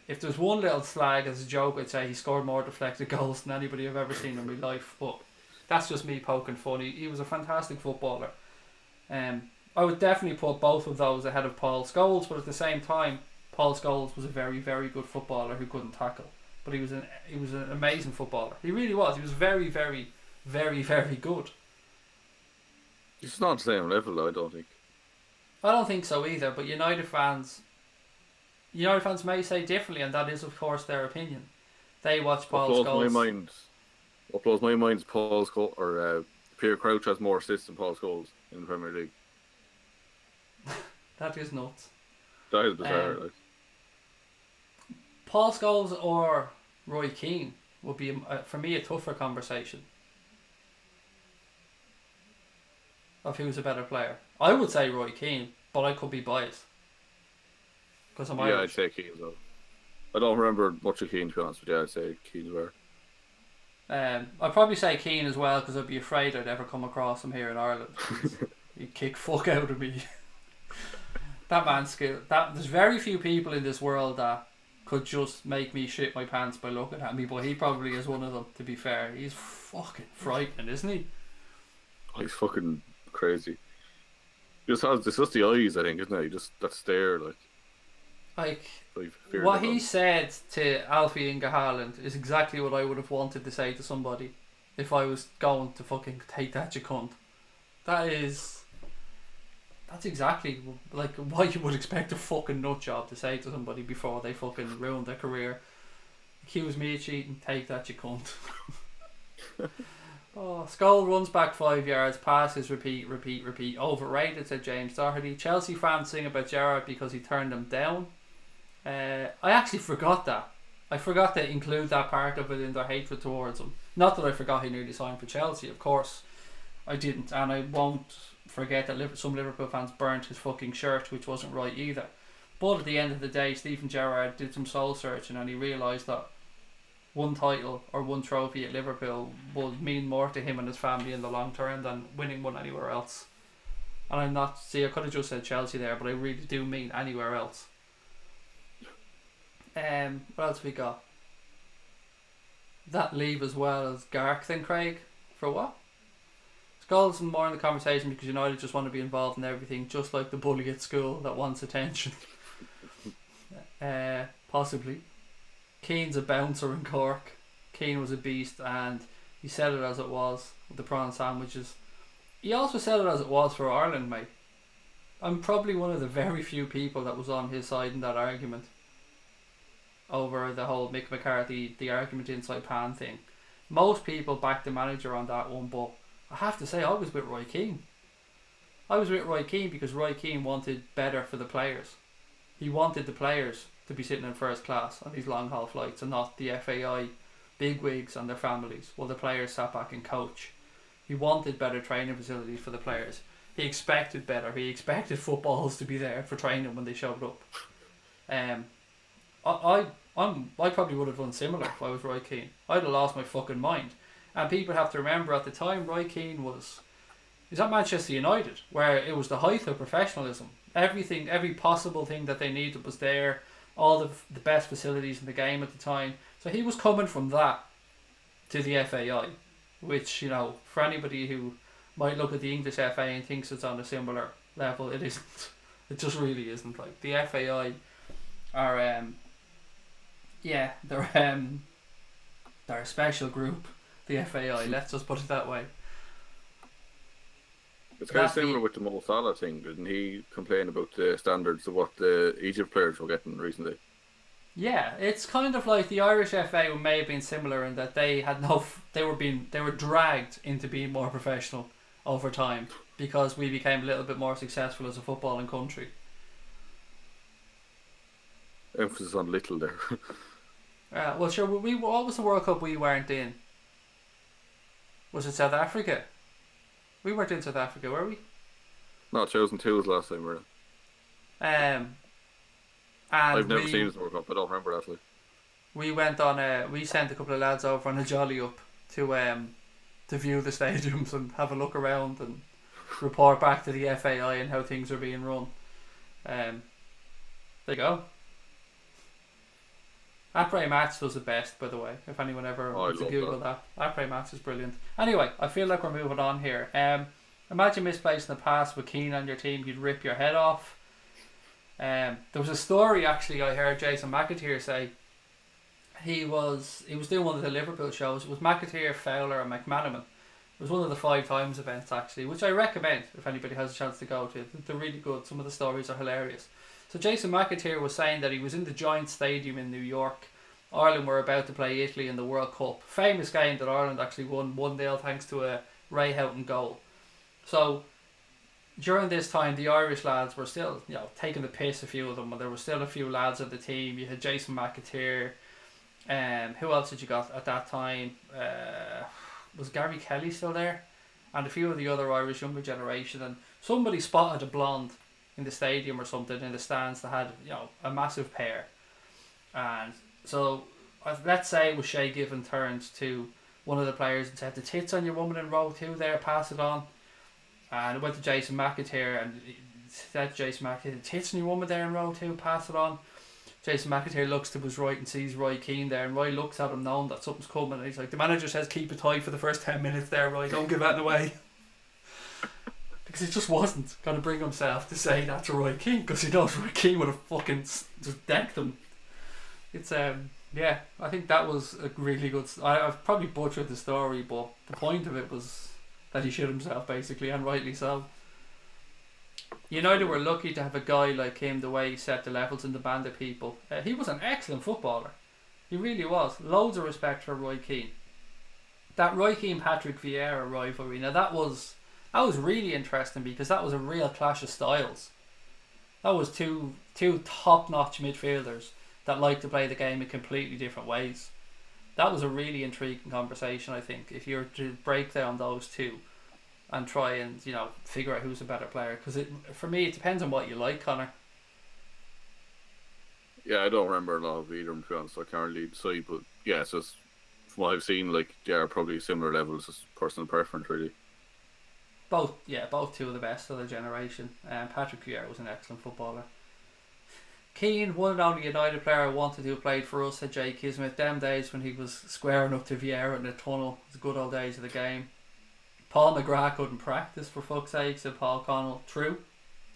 If there's one little slag as a joke, I'd say he scored more deflected goals than anybody I've ever seen in my life, but that's just me poking fun. He was a fantastic footballer. I would definitely put both of those ahead of Paul Scholes, but at the same time Paul Scholes was a very, very good footballer who couldn't tackle. But he was an amazing footballer. He really was. He was very, very, very, very good. It's not the same level, though, I don't think. I don't think so either. But United fans may say differently, and that is, of course, their opinion. They watch Paul Scholes. What blows my mind is Paul Scholes or Pierre Crouch has more assists than Paul Scholes in the Premier League. That is nuts. That is bizarre. Like. Paul Scholes or Roy Keane would be, for me, a tougher conversation of who's a better player. I would say Roy Keane, but I could be biased because I'm Irish. Yeah, I'd say Keane though. I don't remember much of Keane, to be honest, but yeah, I'd say Keane's better. I'd probably say Keane as well because I'd be afraid I'd ever come across him here in Ireland. He'd kick fuck out of me. That man's skill. There's very few people in this world that could just make me shit my pants by looking at me, but he probably is one of them, to be fair. He's fucking frightening, isn't he? Oh, he's fucking crazy. It's just the eyes, I think, isn't it? Just that stare, like what he said to Alfie Inga Haaland is exactly what I would have wanted to say to somebody if I was going to fucking take that, you cunt. That's exactly like what you would expect a fucking nut job to say to somebody before they fucking ruin their career. Accuse me of cheating, take that, you cunt. Scholes runs back 5 yards, passes, repeat. Overrated, said James Doherty. Chelsea fans sing about Gerrard because he turned them down. I actually forgot that. I forgot to include that part of it in their hatred towards him. Not that I forgot he nearly signed for Chelsea, of course I didn't, and I won't forget that some Liverpool fans burnt his fucking shirt, which wasn't right either. But at the end of the day, Steven Gerrard did some soul searching and he realised that one title or one trophy at Liverpool would mean more to him and his family in the long term than winning one anywhere else. And I could have just said Chelsea there, but I really do mean anywhere else. What else we got? That leave as well as Gark then, Craig, for what? Scholes and more in the conversation because United just want to be involved in everything, just like the bully at school that wants attention. Possibly. Keane's a bouncer in Cork. Keane was a beast and he said it as it was with the prawn sandwiches. He also said it as it was for Ireland, mate. I'm probably one of the very few people that was on his side in that argument over the whole Mick McCarthy, the argument inside Pan thing. Most people backed the manager on that one, but I have to say I was with Roy Keane. I was with Roy Keane because Roy Keane wanted better for the players. He wanted the players to be sitting in first class on these long haul flights and not the FAI bigwigs and their families while the players sat back and coach. He wanted better training facilities for the players. He expected better. He expected footballs to be there for training when they showed up. I probably would have done similar if I was Roy Keane. I'd have lost my fucking mind. And people have to remember at the time Roy Keane was at Manchester United, where it was the height of professionalism. Everything, every possible thing that they needed was there. All the best facilities in the game at the time. So he was coming from that to the FAI, which, you know, for anybody who might look at the English FA and thinks it's on a similar level, it isn't. It just really isn't. Like, the FAI are they're a special group, the FAI, let's just put it that way. It's kind of similar with the Mo Salah thing. Didn't he complain about the standards of what the Egypt players were getting recently? Yeah, it's kind of like the Irish FA may have been similar in that they had they were dragged into being more professional over time because we became a little bit more successful as a footballing country. Emphasis on little there. Well, sure. What was the World Cup we weren't in? Was it South Africa? We weren't in South Africa, were we? No, 2002 was the last time we were in. And I've never seen the World Cup. I don't remember actually. We went on we sent a couple of lads over on a jolly up to view the stadiums and have a look around and report back to the FAI and how things are being run. There you go. Après Match does the best, by the way, if anyone ever wants to Google that. Après Match is brilliant. Anyway, I feel like we're moving on here. Imagine misplacing the pass with Keane on your team, you'd rip your head off. There was a story actually I heard Jason McAteer say. He was doing one of the Liverpool shows. It was McAteer, Fowler and McManaman. It was one of the 5 times events actually, which I recommend if anybody has a chance to go to. They're really good. Some of the stories are hilarious. So Jason McAteer was saying that he was in the Giant Stadium in New York. Ireland were about to play Italy in the World Cup. Famous game that Ireland actually won 1-0 thanks to a Ray Houghton goal. So during this time, the Irish lads were still, you know, taking the piss, a few of them, and there were still a few lads of the team. You had Jason McAteer. Who else did you got at that time? Was Gary Kelly still there? And a few of the other Irish younger generation. And somebody spotted a blonde in the stadium or something in the stands that had, you know, a massive pair. And so let's say it was Shay Given turned to one of the players and said, the tits on your woman in row 2 there, pass it on. And it went to Jason McAteer and he said to Jason McAteer, the tits on your woman there in row 2, pass it on. Jason McAteer looks to his right and sees Roy Keane there, and Roy looks at him knowing that something's coming, and he's like, the manager says keep it tight for the first 10 minutes there, Roy, don't give that away. Because he just wasn't going to bring himself to say that to Roy Keane, because he knows Roy Keane would have fucking just decked him. It's yeah, I think that was a really good. I've probably butchered the story, but the point of it was that he shit himself basically, and rightly so. United were lucky to have a guy like him, the way he set the levels in the band of people. He was an excellent footballer. He really was. Loads of respect for Roy Keane. That Roy Keane-Patrick Vieira rivalry, now that was really interesting because that was a real clash of styles. That was two top-notch midfielders that like to play the game in completely different ways. That was a really intriguing conversation, I think, if you were to break down those two and try and, you know, figure out who's a better player. Because for me, it depends on what you like, Connor. Yeah, I don't remember a lot of either, to be honest. I can't really decide, but yeah, it's just from what I've seen, like, they are probably similar levels, just personal preference, really. Both two of the best of their generation. Patrick Vieira was an excellent footballer. Keane, one and only United player I wanted to have played for us, said Jay Kismet. Them days when he was squaring up to Vieira in the tunnel, it was the good old days of the game. Paul McGrath couldn't practice, for fuck's sake, said Paul Connell. True.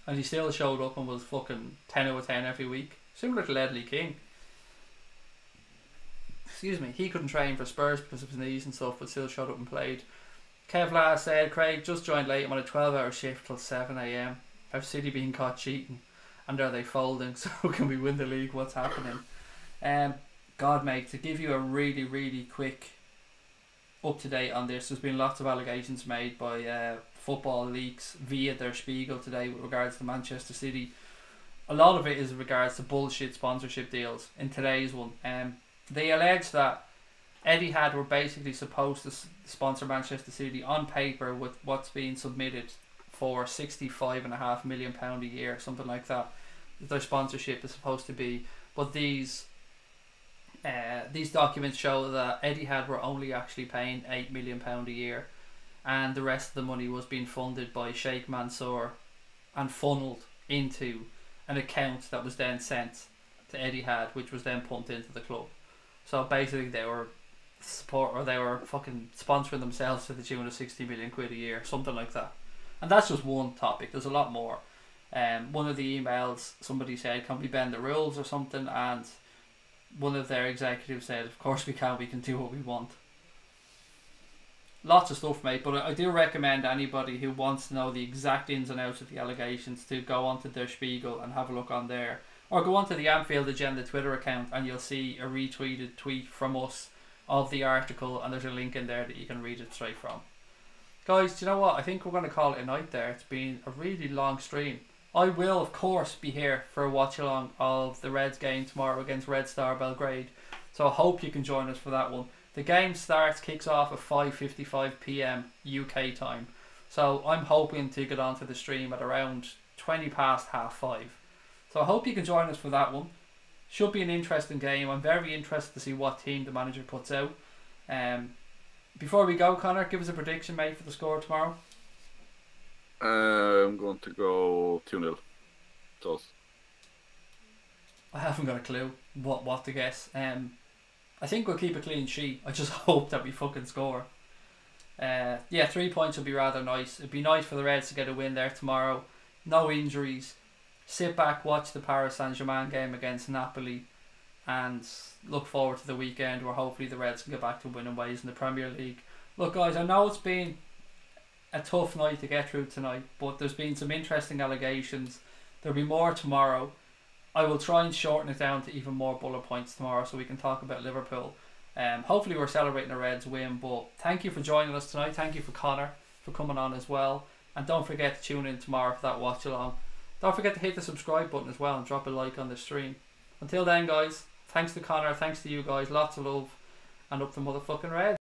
And he still showed up and was fucking 10 out of 10 every week. Similar to Ledley King. Excuse me, he couldn't train for Spurs because of his knees and stuff, but still showed up and played. Kev Lass said, Craig, just joined late. I'm on a 12-hour shift till 7 AM. Have City been caught cheating? And are they folding? So can we win the league? What's happening? God, mate, to give you a really, really quick up to date on this, there's been lots of allegations made by football leaks via their Spiegel today with regards to Manchester City. A lot of it is in regards to bullshit sponsorship deals. In today's one, they allege that Etihad were basically supposed to sponsor Manchester City on paper with what's being submitted for £65.5 million a year, something like that. Their sponsorship is supposed to be, but these documents show that Etihad were only actually paying £8 million a year, and the rest of the money was being funded by Sheikh Mansour and funneled into an account that was then sent to Etihad, which was then pumped into the club. So basically they were fucking sponsoring themselves to the tune of 60 million quid a year, something like that. And that's just one topic. There's a lot more. One of the emails, somebody said, can we bend the rules or something? And one of their executives said, of course we can do what we want. Lots of stuff, mate, but I do recommend anybody who wants to know the exact ins and outs of the allegations to go onto their Spiegel and have a look on there. Or go onto the Anfield Agenda Twitter account and you'll see a retweeted tweet from us of the article, and there's a link in there that you can read it straight from. Guys, do you know what? I think we're going to call it a night there. It's been a really long stream. I will, of course, be here for a watch-along of the Reds game tomorrow against Red Star Belgrade. So I hope you can join us for that one. The game kicks off at 5:55 PM UK time. So I'm hoping to get onto the stream at around 20 past 5:30. So I hope you can join us for that one. Should be an interesting game. I'm very interested to see what team the manager puts out. Before we go, Connor, give us a prediction, mate, for the score tomorrow. I'm going to go 2-0. Toss. I haven't got a clue what to guess. I think we'll keep a clean sheet. I just hope that we fucking score. 3 points would be rather nice. It'd be nice for the Reds to get a win there tomorrow. No injuries. Sit back, watch the Paris Saint-Germain game against Napoli, and look forward to the weekend where hopefully the Reds can get back to winning ways in the Premier League. Look, guys, I know it's been a tough night to get through tonight, but there's been some interesting allegations. There'll be more tomorrow. I will try and shorten it down to even more bullet points tomorrow so we can talk about Liverpool. Hopefully we're celebrating a Reds win, but thank you for joining us tonight. Thank you for Connor for coming on as well, and don't forget to tune in tomorrow for that watch along. Don't forget to hit the subscribe button as well and drop a like on the stream. Until then, guys, thanks to Connor, thanks to you guys, lots of love, and up the motherfucking Reds.